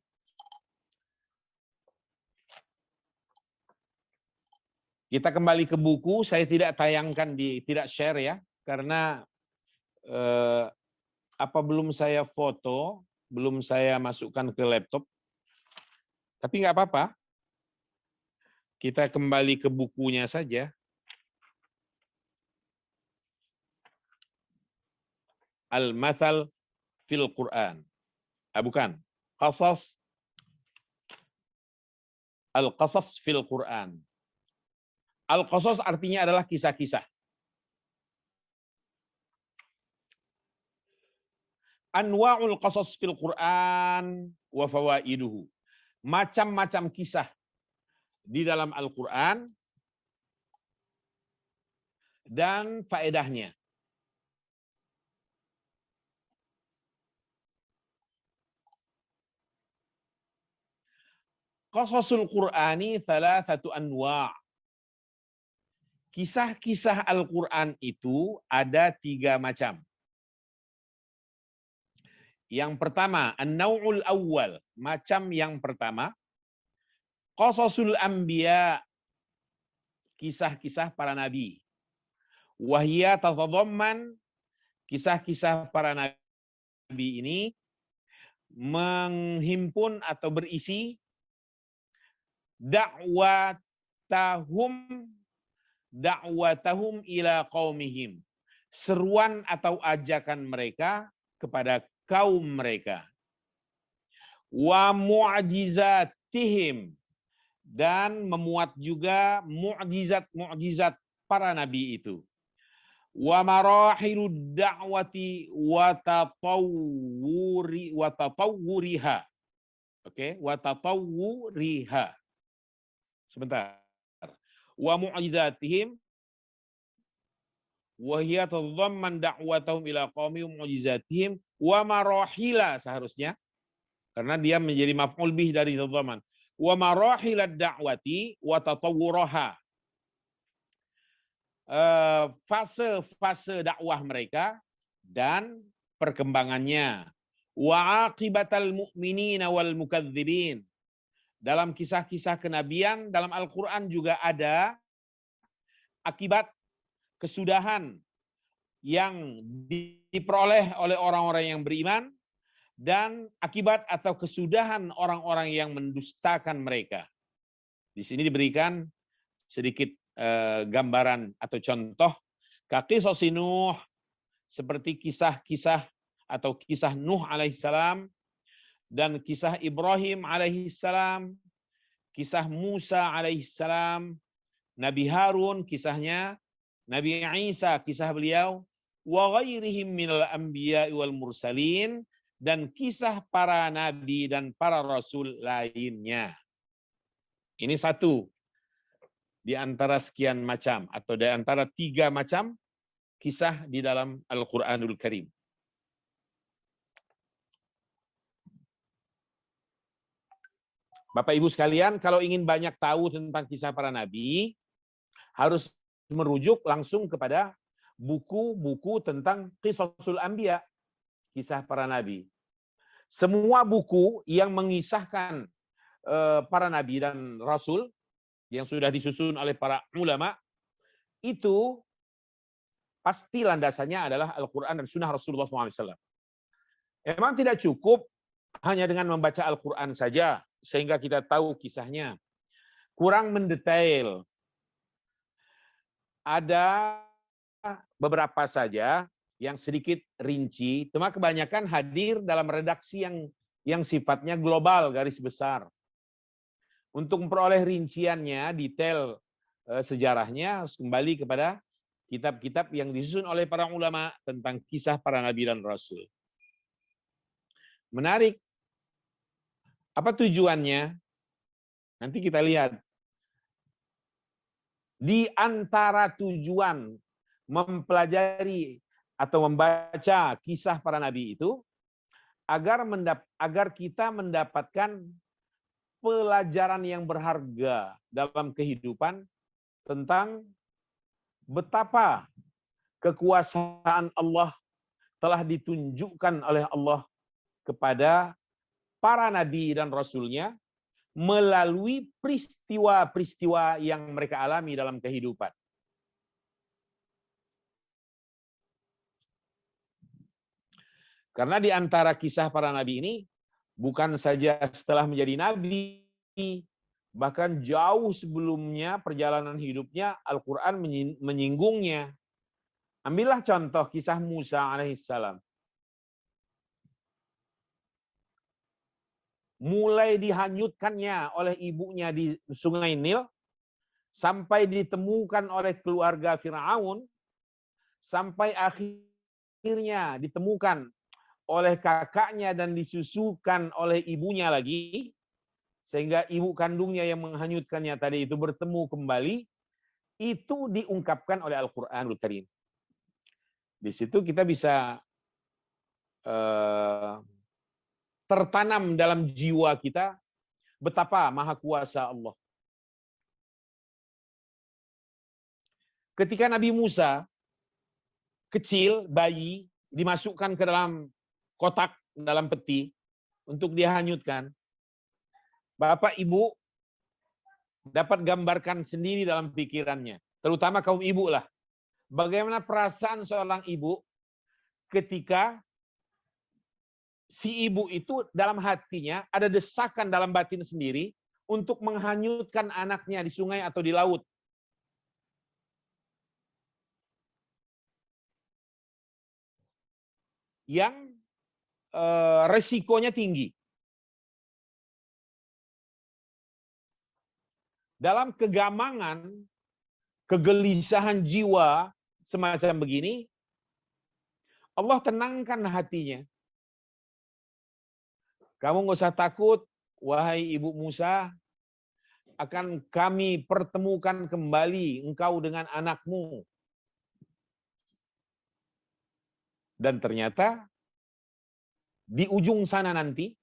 Kita kembali ke buku, saya tidak tayangkan tidak share ya, karena belum saya foto, belum saya masukkan ke laptop. Tapi nggak apa-apa. Kita kembali ke bukunya saja. Al-Mathal fil Quran. Bukan. Qasas. Al-Qasas fil Quran. Al-Qasas artinya adalah kisah-kisah. Anwa'ul qasas fil Quran wa fawaiduhu. Macam-macam kisah di dalam Al-Quran dan faedahnya. Qasasul Qur'ani thalathatu anwa'. Kisah-kisah Al-Quran itu ada 3 macam. Yang pertama, an-naw'ul awwal, macam yang pertama, qasasul anbiya, kisah-kisah para nabi. Wahya tatadamman, kisah-kisah para nabi ini menghimpun atau berisi da'watahum ila qaumihim, seruan atau ajakan mereka kepada kaum mereka. Wa mu'jizatihim, dan memuat juga mukjizat-mukjizat para nabi itu. Wa marahilud da'wati wa tatawwuriha. Oke, wa tatawwuriha. Sebentar. Wa mu'jizatihim, wa hiya tadhamman da'watahum ila qaumihim mu'jizatihim wa marahila seharusnya, karena dia menjadi maf'ul bih dari tadhamman. Wa marahilad da'wati wa tatawwuraha. Fase-fase dakwah mereka dan perkembangannya. Wa aqibatal mu'minina wal mukadzibin. Dalam kisah-kisah kenabian dalam Al-Qur'an juga ada akibat kesudahan yang diperoleh oleh orang-orang yang beriman dan akibat atau kesudahan orang-orang yang mendustakan mereka. Di sini diberikan sedikit gambaran atau contoh qisas Nuh, seperti kisah-kisah atau kisah Nuh alaihissalam dan kisah Ibrahim alaihissalam, kisah Musa alaihissalam, Nabi Harun kisahnya, Nabi Isa kisah beliau, wa ghairihim minal anbiya wal mursalin, dan kisah para nabi dan para rasul lainnya. Ini satu di antara sekian macam atau di antara 3 macam kisah di dalam Al-Qur'anul Karim. Bapak Ibu sekalian, kalau ingin banyak tahu tentang kisah para nabi, harus merujuk langsung kepada buku-buku tentang Qisasul Anbiya, kisah para nabi. Semua buku yang mengisahkan para nabi dan rasul yang sudah disusun oleh para ulama, itu pasti landasannya adalah Al-Quran dan Sunnah Rasulullah SAW. Memang tidak cukup hanya dengan membaca Al-Quran saja, sehingga kita tahu kisahnya. Kurang mendetail. Ada beberapa saja yang sedikit rinci, cuma kebanyakan hadir dalam redaksi yang sifatnya global, garis besar. Untuk memperoleh rinciannya, detail sejarahnya, harus kembali kepada kitab-kitab yang disusun oleh para ulama tentang kisah para nabi dan rasul. Menarik. Apa tujuannya? Nanti kita lihat. Di antara tujuan mempelajari atau membaca kisah para nabi itu, agar kita mendapatkan pelajaran yang berharga dalam kehidupan tentang betapa kekuasaan Allah telah ditunjukkan oleh Allah kepada para nabi dan rasulnya melalui peristiwa-peristiwa yang mereka alami dalam kehidupan. Karena di antara kisah para nabi ini, bukan saja setelah menjadi nabi, bahkan jauh sebelumnya perjalanan hidupnya, Al-Quran menyinggungnya. Ambillah contoh kisah Musa alaihissalam. Mulai dihanyutkannya oleh ibunya di Sungai Nil, sampai ditemukan oleh keluarga Fir'aun, sampai akhirnya ditemukan oleh kakaknya dan disusukan oleh ibunya lagi, sehingga ibu kandungnya yang menghanyutkannya tadi itu bertemu kembali, itu diungkapkan oleh Al-Quranul Karim. Di situ kita bisa tertanam dalam jiwa kita betapa maha kuasa Allah. Ketika Nabi Musa kecil, bayi, dimasukkan ke dalam kotak, dalam peti untuk dihanyutkan, Bapak Ibu dapat gambarkan sendiri dalam pikirannya, terutama kaum ibu lah, bagaimana perasaan seorang ibu ketika si ibu itu dalam hatinya ada desakan dalam batin sendiri untuk menghanyutkan anaknya di sungai atau di laut. Yang resikonya tinggi. Dalam kegamangan, kegelisahan jiwa semacam begini, Allah tenangkan hatinya. Kamu nggak usah takut, wahai ibu Musa, akan kami pertemukan kembali engkau dengan anakmu. Dan ternyata di ujung sana nanti,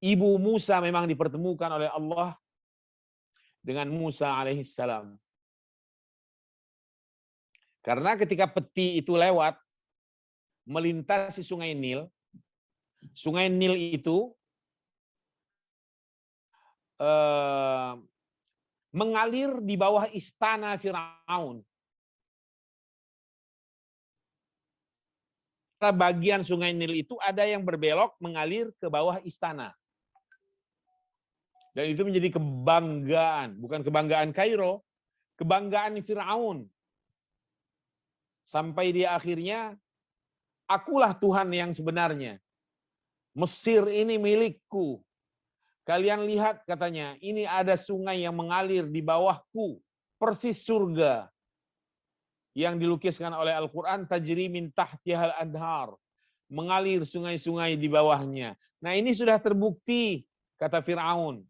ibu Musa memang dipertemukan oleh Allah dengan Musa alaihissalam. Karena ketika peti itu lewat, melintasi Sungai Nil itu mengalir di bawah istana Firaun. Bagian Sungai Nil itu ada yang berbelok mengalir ke bawah istana. Dan itu menjadi kebanggaan, bukan kebanggaan Kairo, kebanggaan Firaun. Sampai dia akhirnya, akulah Tuhan yang sebenarnya. Mesir ini milikku. Kalian lihat katanya, ini ada sungai yang mengalir di bawahku, persis surga. Yang dilukiskan oleh Al-Quran, tajri min tahtihal anhar. Mengalir sungai-sungai di bawahnya. Nah ini sudah terbukti, kata Firaun.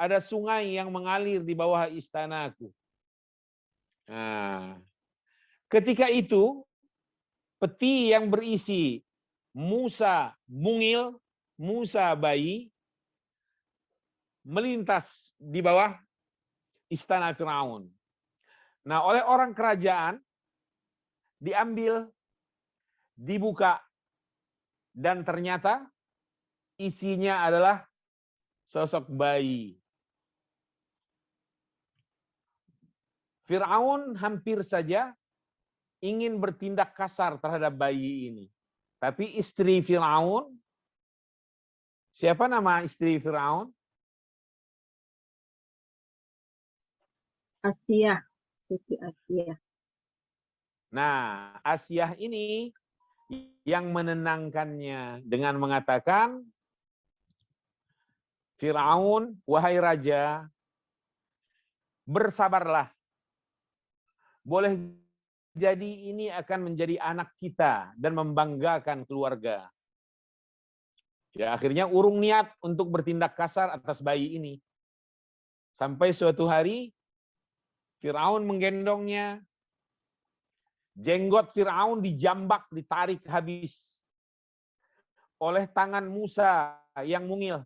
Ada sungai yang mengalir di bawah istanaku. Nah, ketika itu, peti yang berisi Musa mungil, Musa bayi, melintas di bawah istana Firaun. Nah, oleh orang kerajaan, diambil, dibuka, dan ternyata isinya adalah sosok bayi. Firaun hampir saja ingin bertindak kasar terhadap bayi ini. Tapi istri Firaun, siapa nama istri Firaun? Asia, Siti Asia. Nah, Asia ini yang menenangkannya dengan mengatakan, Firaun, wahai raja, bersabarlah. Boleh jadi ini akan menjadi anak kita dan membanggakan keluarga. Ya, akhirnya urung niat untuk bertindak kasar atas bayi ini. Sampai suatu hari, Firaun menggendongnya, jenggot Firaun dijambak, ditarik habis oleh tangan Musa yang mungil.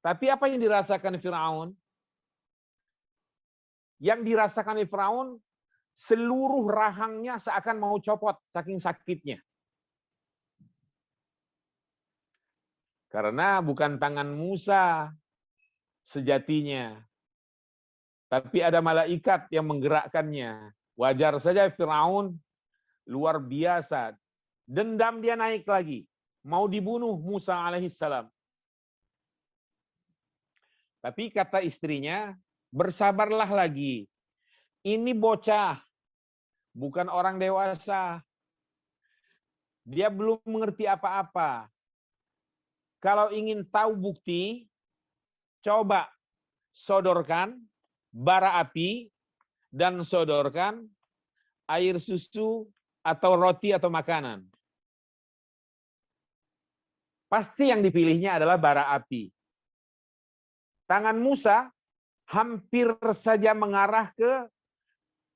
Tapi apa yang dirasakan Firaun? Yang dirasakan Firaun, seluruh rahangnya seakan mau copot, saking sakitnya. Karena bukan tangan Musa sejatinya, tapi ada malaikat yang menggerakkannya. Wajar saja Firaun luar biasa. Dendam dia naik lagi. Mau dibunuh Musa alaihissalam. Tapi kata istrinya, bersabarlah lagi. Ini bocah, bukan orang dewasa. Dia belum mengerti apa-apa. Kalau ingin tahu bukti, coba sodorkan bara api dan sodorkan air susu atau roti atau makanan. Pasti yang dipilihnya adalah bara api. Tangan Musa hampir saja mengarah ke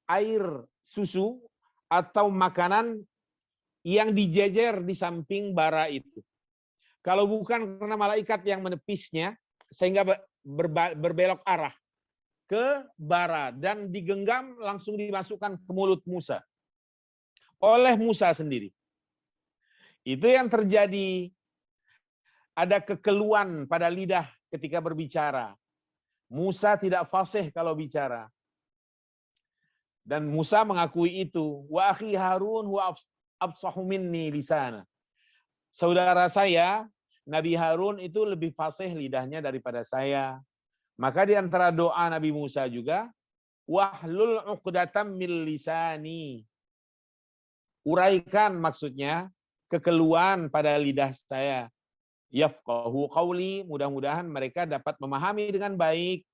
air susu atau makanan yang dijejer di samping bara itu. Kalau bukan karena malaikat yang menepisnya, sehingga berbelok arah ke bara dan digenggam langsung dimasukkan ke mulut Musa oleh Musa sendiri. Itu yang terjadi. Ada kekeluhan pada lidah ketika berbicara. Musa tidak fasih kalau bicara. Dan Musa mengakui itu. Wa akhi Harun huwa afsahu minni lisana. Saudara saya, Nabi Harun itu lebih fasih lidahnya daripada saya. Maka di antara doa Nabi Musa juga, wahlul 'uqdatam min lisani. Uraikan maksudnya kekeluhan pada lidah saya. Yafqahu qawli, mudah-mudahan mereka dapat memahami dengan baik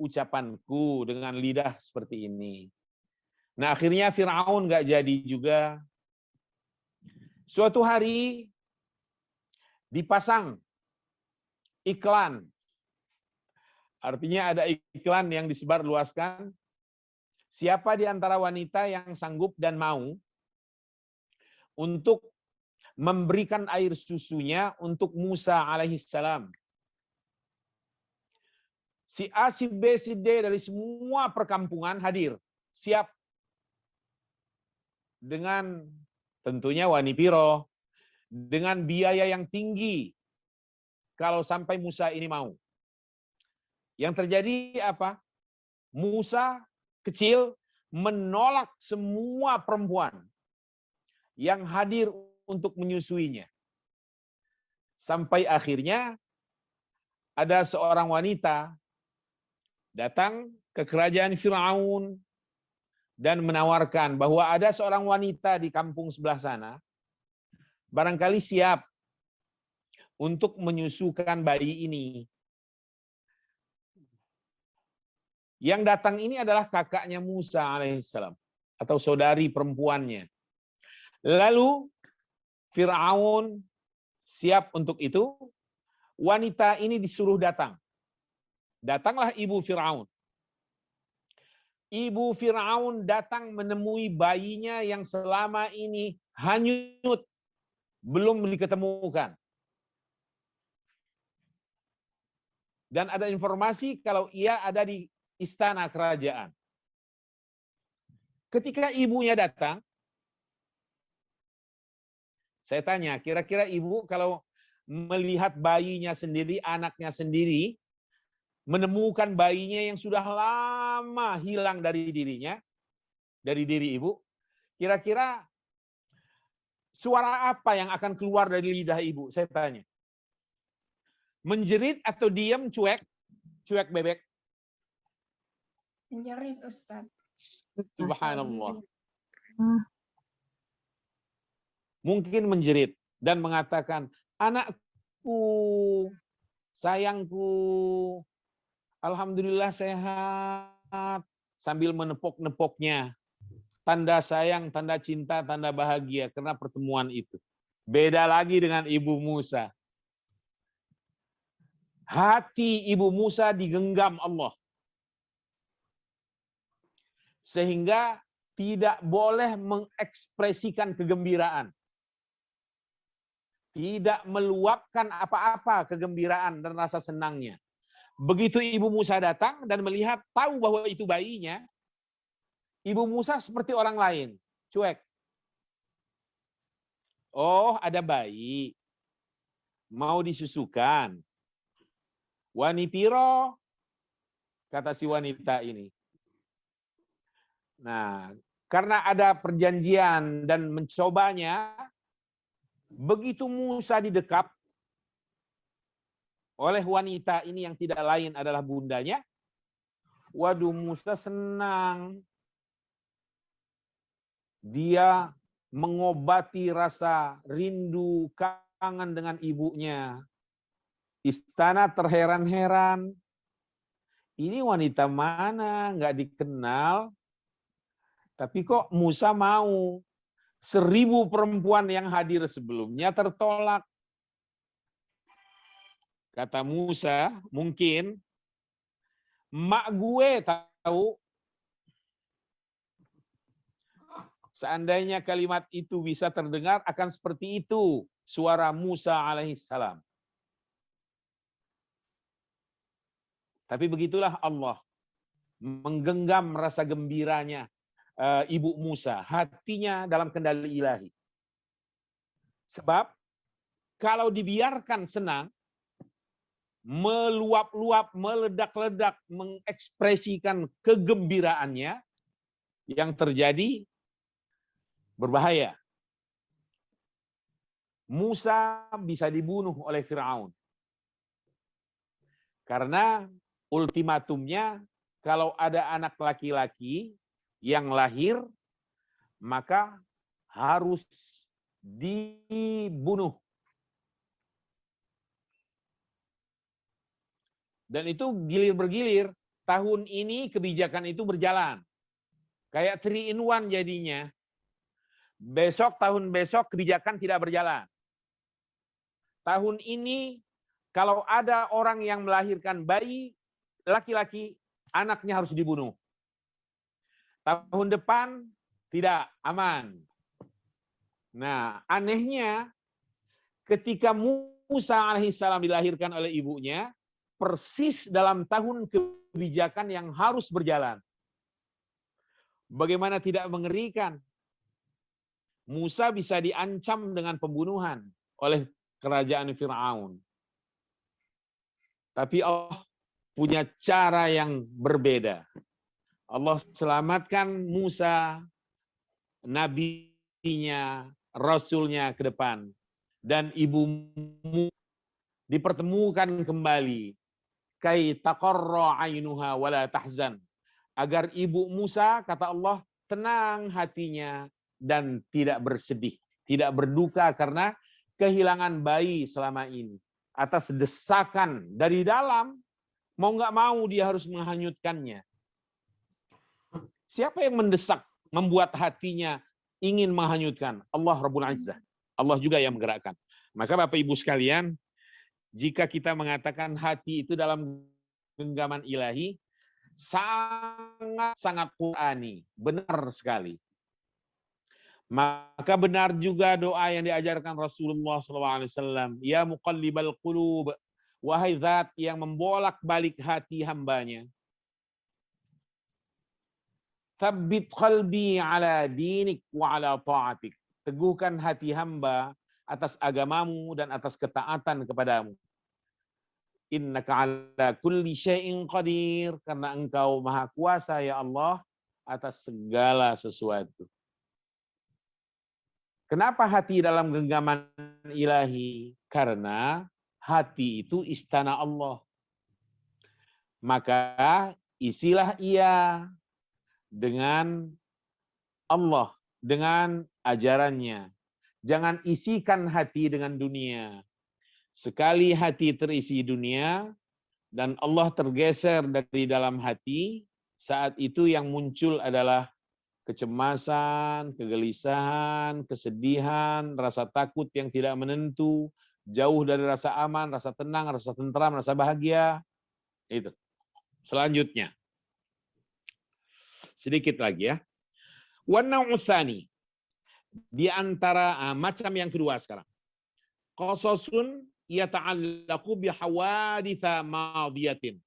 ucapanku dengan lidah seperti ini. Nah, akhirnya Firaun nggak jadi juga. Suatu hari dipasang iklan. Artinya ada iklan yang disebarluaskan. Siapa di antara wanita yang sanggup dan mau untuk memberikan air susunya untuk Musa alaihissalam. Si A, si B, si D dari semua perkampungan hadir, siap dengan tentunya Wani Piro, dengan biaya yang tinggi kalau sampai Musa ini mau. Yang terjadi apa? Musa kecil menolak semua perempuan yang hadir untuk menyusuinya. Sampai akhirnya ada seorang wanita datang ke kerajaan Firaun dan menawarkan bahwa ada seorang wanita di kampung sebelah sana barangkali siap untuk menyusukan bayi ini. Yang datang ini adalah kakaknya Musa alaihissalam atau saudari perempuannya. Lalu Firaun siap untuk itu. Wanita ini disuruh datang. Datanglah ibu Firaun. Ibu Firaun datang menemui bayinya yang selama ini hanyut, belum diketemukan. Dan ada informasi kalau ia ada di istana kerajaan. Ketika ibunya datang, saya tanya, kira-kira ibu kalau melihat bayinya sendiri, anaknya sendiri, menemukan bayinya yang sudah lama hilang dari dirinya, dari diri ibu, kira-kira suara apa yang akan keluar dari lidah ibu? Saya tanya. Menjerit atau diam cuek? Cuek bebek? Menjerit, Ustaz. Subhanallah. Mungkin menjerit dan mengatakan, anakku, sayangku, alhamdulillah sehat, sambil menepok-nepoknya. Tanda sayang, tanda cinta, tanda bahagia karena pertemuan itu. Beda lagi dengan Ibu Musa. Hati Ibu Musa digenggam Allah. Sehingga tidak boleh mengekspresikan kegembiraan. Tidak meluapkan apa-apa kegembiraan dan rasa senangnya. Begitu Ibu Musa datang dan melihat, tahu bahwa itu bayinya, Ibu Musa seperti orang lain, cuek. Oh, ada bayi. Mau disusukan. Wani Piro, kata si wanita ini. Nah, karena ada perjanjian dan mencobanya, begitu Musa didekap oleh wanita ini yang tidak lain adalah bundanya, waduh Musa senang. Dia mengobati rasa rindu, kangen dengan ibunya. Istana terheran-heran. Ini wanita mana? Nggak dikenal. Tapi kok Musa mau? 1000 perempuan yang hadir sebelumnya tertolak. Kata Musa, mungkin mak gue tahu. Seandainya kalimat itu bisa terdengar, akan seperti itu suara Musa alaihissalam. Tapi begitulah Allah menggenggam rasa gembiranya Ibu Musa, hatinya dalam kendali ilahi. Sebab kalau dibiarkan senang, meluap-luap, meledak-ledak, mengekspresikan kegembiraannya, yang terjadi berbahaya. Musa bisa dibunuh oleh Firaun. Karena ultimatumnya, kalau ada anak laki-laki yang lahir, maka harus dibunuh. Dan itu gilir bergilir. Tahun ini kebijakan itu berjalan. Kayak 3 in 1 jadinya. Besok, tahun besok kebijakan tidak berjalan. Tahun ini kalau ada orang yang melahirkan bayi laki-laki, anaknya harus dibunuh. Tahun depan tidak, aman. Nah, anehnya ketika Musa alaihissalam dilahirkan oleh ibunya, persis dalam tahun kebijakan yang harus berjalan. Bagaimana tidak mengerikan? Musa bisa diancam dengan pembunuhan oleh kerajaan Fir'aun. Tapi Allah punya cara yang berbeda. Allah selamatkan Musa, nabinya, rasulnya ke depan. Dan ibumu dipertemukan kembali. Kai taqarra ainuha wala tahzan. Agar ibu Musa, kata Allah, tenang hatinya dan tidak bersedih, tidak berduka karena kehilangan bayi selama ini. Atas desakan dari dalam, mau nggak mau dia harus menghanyutkannya. Siapa yang mendesak, membuat hatinya ingin menghanyutkan? Allah Rabbul Izzah. Allah juga yang menggerakkan. Maka Bapak Ibu sekalian, jika kita mengatakan hati itu dalam genggaman ilahi, sangat-sangat Qur'ani. Benar sekali. Maka benar juga doa yang diajarkan Rasulullah SAW. Ya muqallibal qulub. Wahai zat yang membolak-balik hati hambanya. Thabbit qalbi ala dinik wa ala ta'atik. Teguhkan hati hamba atas agamamu dan atas ketaatan kepadamu. Innaka ala kulli syai'in qadir. Karena engkau maha kuasa ya Allah atas segala sesuatu. Kenapa hati dalam genggaman ilahi? Karena hati itu istana Allah. Maka isilah ia dengan Allah, dengan ajarannya. Jangan isikan hati dengan dunia. Sekali hati terisi dunia dan Allah tergeser dari dalam hati, saat itu yang muncul adalah kecemasan, kegelisahan, kesedihan, rasa takut yang tidak menentu, jauh dari rasa aman, rasa tenang, rasa tentram, rasa bahagia. Itu. Selanjutnya. Sedikit lagi ya. Wan-naw'u tsani. Di antara macam yang kedua sekarang. Qasasun yata'allaqu bihawaditha madiyatin.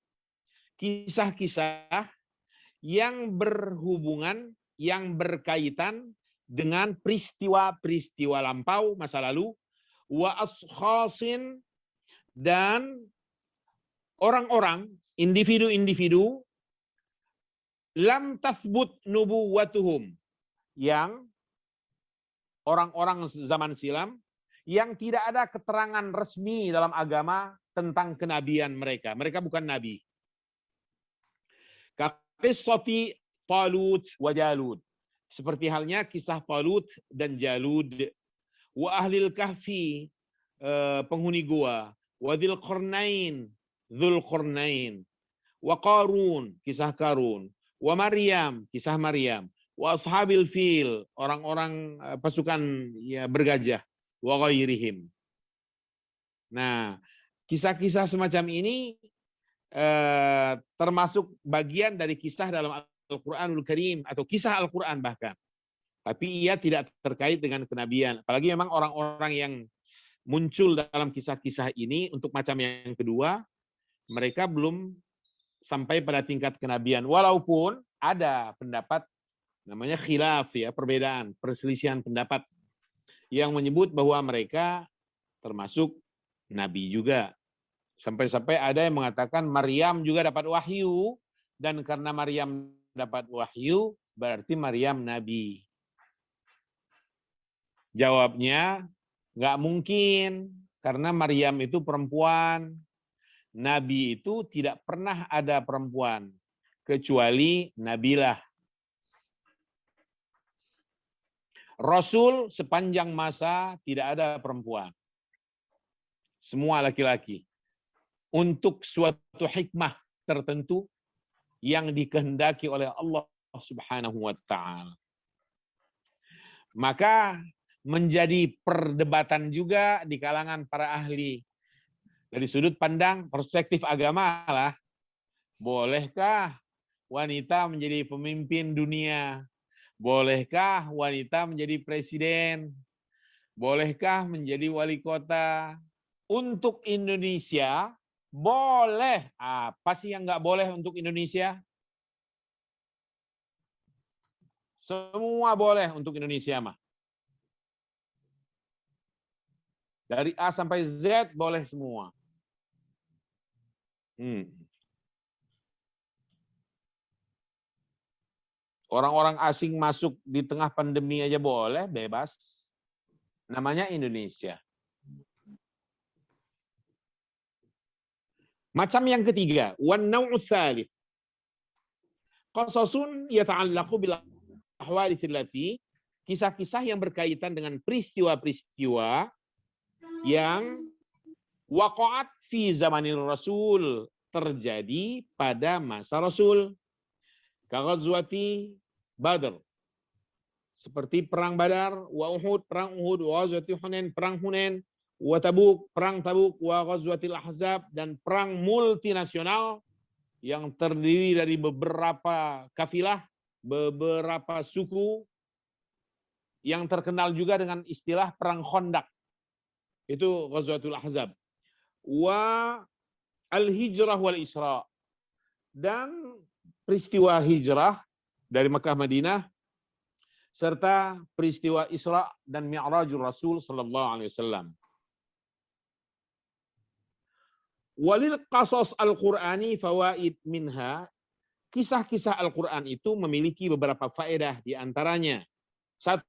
Kisah-kisah yang berhubungan, yang berkaitan dengan peristiwa-peristiwa lampau masa lalu, wa ashkhasin, dan orang-orang, individu-individu, lam tathbut nubuwatuhum, yang orang-orang zaman silam yang tidak ada keterangan resmi dalam agama tentang kenabian mereka. Mereka bukan nabi. Qissati Talut wa Jalud. Seperti halnya kisah Talut dan Jalud. Wa ahlil kahfi, penghuni gua. Wa dzil qarnain, dzul qarnain. Wa Qarun, kisah Qarun. Wa Maryam, kisah Maryam. Wa ashabil fil, orang-orang pasukan ya bergajah. Wa ghairihim. Nah, kisah-kisah semacam ini termasuk bagian dari kisah dalam Al-Quranul Karim atau kisah Al-Quran bahkan. Tapi ia tidak terkait dengan kenabian. Apalagi memang orang-orang yang muncul dalam kisah-kisah ini untuk macam yang kedua, mereka belum sampai pada tingkat kenabian. Walaupun ada pendapat namanya khilaf ya, perbedaan, perselisihan pendapat yang menyebut bahwa mereka termasuk nabi juga. Sampai-sampai ada yang mengatakan Maryam juga dapat wahyu, dan karena Maryam dapat wahyu, berarti Maryam nabi. Jawabnya, nggak mungkin, karena Maryam itu perempuan. Nabi itu tidak pernah ada perempuan, kecuali Nabilah. Rasul sepanjang masa tidak ada perempuan. Semua laki-laki. Untuk suatu hikmah tertentu yang dikehendaki oleh Allah Subhanahu wa taala. Maka menjadi perdebatan juga di kalangan para ahli. Dari sudut pandang perspektif agama lah, bolehkah wanita menjadi pemimpin dunia? Bolehkah wanita menjadi presiden? Bolehkah menjadi wali kota untuk Indonesia? Boleh. Apa sih yang nggak boleh untuk Indonesia? Semua boleh untuk Indonesia mah. Dari A sampai Z boleh semua. Orang-orang asing masuk di tengah pandemi aja boleh, bebas. Namanya Indonesia. Macam yang ketiga, wan naw'u tsalits. Qasasun yata'allaqu bil ahwadits allati, kisah-kisah yang berkaitan dengan peristiwa-peristiwa yang waqa'at fi zamanir Rasul, terjadi pada masa Rasul. Kaghazwati Badr, seperti perang Badar, wa Uhud, perang Uhud, wa ghazwati Hunain, perang Hunain, wa Tabuk, perang Tabuk, wa ghazwatil Ahzab, dan perang multinasional yang terdiri dari beberapa kafilah, beberapa suku, yang terkenal juga dengan istilah perang Khandaq. Itu ghazwatul Ahzab. Wa al-hijrah wal isra, dan peristiwa hijrah dari Mekah Madinah serta peristiwa Isra dan Mi'rajul Rasul sallallahu alaihi wasallam. Walil qasas al-Qur'ani fawaid minha, kisah-kisah Al-Qur'an itu memiliki beberapa faedah, di antaranya 1,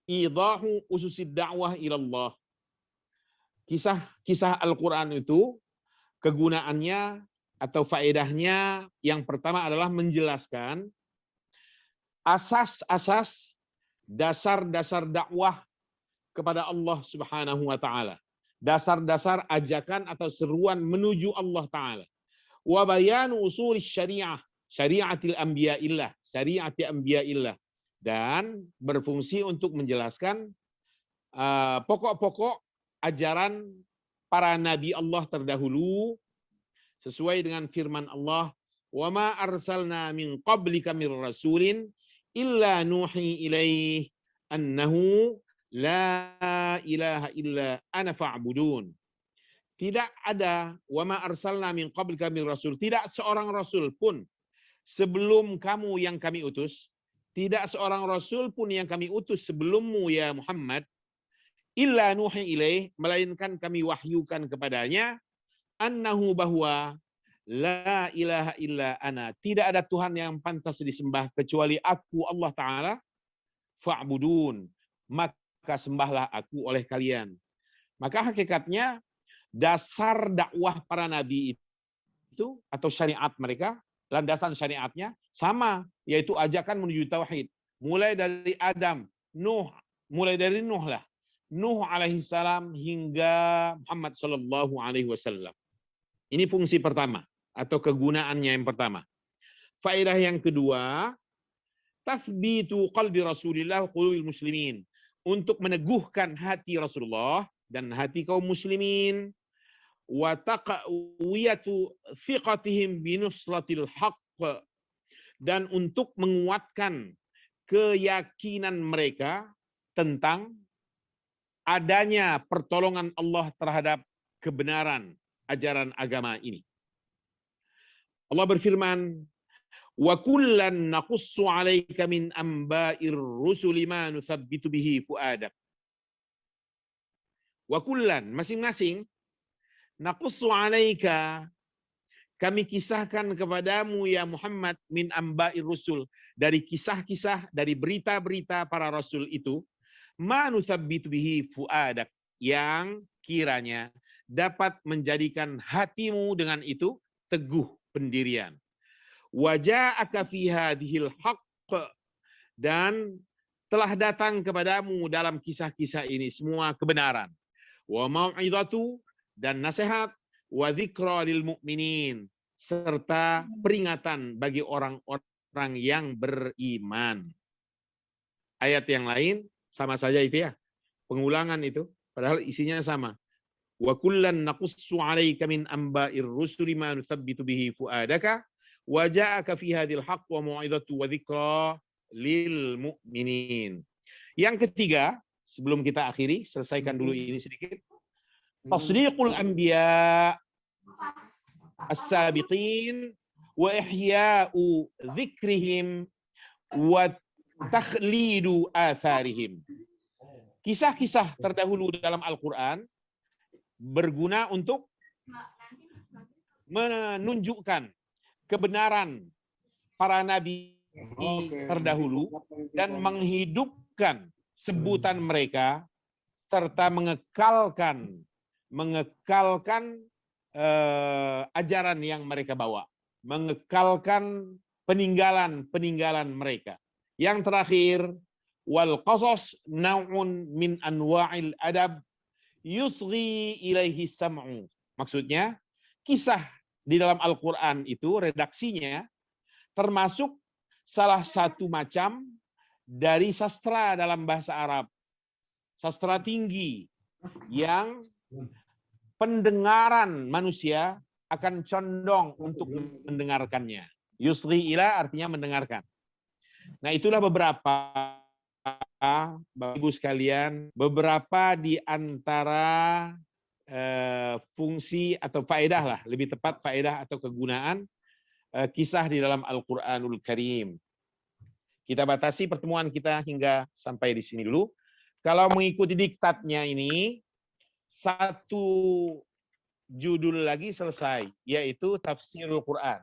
idahu ususid da'wah ila Allah. Kisah-kisah Al-Qur'an itu kegunaannya atau faedahnya yang pertama adalah menjelaskan asas-asas, dasar-dasar dakwah kepada Allah Subhanahu wa taala. Dasar-dasar ajakan atau seruan menuju Allah taala. Wa bayanu usul syariah, syariatil anbiya'illah, syariati anbiya'illah, dan berfungsi untuk menjelaskan pokok-pokok ajaran para nabi Allah terdahulu, sesuai dengan firman Allah, wa ma arsalna min qablika mir rasulin illa nuhi ilaih annahu la ilaha illa ana fa'budun. Tidak ada, wa ma arsalna min qablika mir rasul, tidak seorang rasul pun sebelum kamu yang kami utus, tidak seorang rasul pun yang kami utus sebelummu ya Muhammad, illa nuhi ilaih, melainkan kami wahyukan kepadanya, annahu, bahwa la ilaha illa ana, tidak ada Tuhan yang pantas disembah kecuali aku Allah Ta'ala, fa'budun, maka sembahlah aku oleh kalian. Maka hakikatnya dasar dakwah para nabi itu atau syariat mereka, landasan syariatnya sama, yaitu ajakan menuju tauhid. Mulai dari Adam, Nuh, mulai dari Nuh lah, Nuh alaihi salam hingga Muhammad sallallahu alaihi wasallam. Ini fungsi pertama atau kegunaannya yang pertama. Faedah yang kedua, tathbitu qalbi Rasulillah qulubil muslimin, untuk meneguhkan hati Rasulullah dan hati kaum muslimin, wa taqwiyatu thiqatihim binusratil haqq, dan untuk menguatkan keyakinan mereka tentang adanya pertolongan Allah terhadap kebenaran ajaran agama ini. Allah berfirman, wa kullan naqussu 'alaika min amba'ir rusuli ma nuthabbitu bihi fuadak. Wa kullan, masing-masing, naqussu 'alaika, kami kisahkan kepadamu ya Muhammad, min amba'ir rusul, dari kisah-kisah, dari berita-berita para rasul itu, ma nuthabbitu bihi fuadak, yang kiranya dapat menjadikan hatimu dengan itu teguh pendirian. Wa ja'aka fi hadhil haqq, dan telah datang kepadamu dalam kisah-kisah ini semua kebenaran. Wa mau'izatu, dan nasihat, wa dzikra lil mu'minin, serta peringatan bagi orang-orang yang beriman. Ayat yang lain sama saja itu ya, pengulangan itu, padahal isinya sama. Wa kullan naqussu 'alaika min amba'ir rusuli ma nuthabbitu bihi fuadaka wa ja'aka fi hadhil haqq wa mau'izatu wa dzikra lil mu'minin. Yang ketiga, sebelum kita akhiri, selesaikan dulu ini sedikit. Tasdiqul anbiya as-sabiqin wa ihya'u dzikrihim wa takhlidu atharihim. Kisah-kisah terdahulu dalam Al-Quran berguna untuk menunjukkan kebenaran para nabi terdahulu dan menghidupkan sebutan mereka serta mengekalkan ajaran yang mereka bawa, mengekalkan peninggalan mereka. Yang terakhir, wal qasas naw'un min anwa'il adab yusghi ilaihi sam'u. Maksudnya, kisah di dalam Al-Quran itu redaksinya termasuk salah satu macam dari sastra dalam bahasa Arab. Sastra tinggi yang pendengaran manusia akan condong untuk mendengarkannya. Yusri ila artinya mendengarkan. Nah, itulah beberapa, Bapak Ibu sekalian, beberapa di antara fungsi atau faedah lah, lebih tepat faedah atau kegunaan kisah di dalam Al-Quranul Karim. Kita batasi pertemuan kita hingga sampai di sini dulu. Kalau mengikuti diktatnya ini, satu judul lagi selesai, yaitu Tafsirul Quran.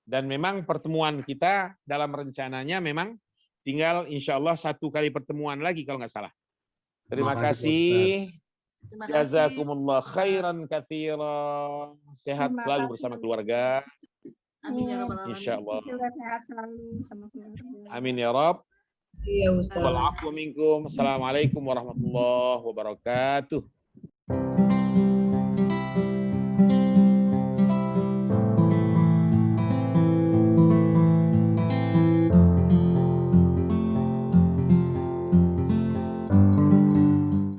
Dan memang pertemuan kita dalam rencananya memang tinggal insya Allah 1 kali pertemuan lagi kalau nggak salah. Terima kasih. Jazakumullah khairan katsira. Sehat selalu bersama keluarga. Amin ya rabbal alamin. Insyaallah. Juga sehat selalu sama keluarga. Amin ya Rabb. Iya Ustaz. Wal afwu minkum. Assalamualaikum warahmatullahi wabarakatuh.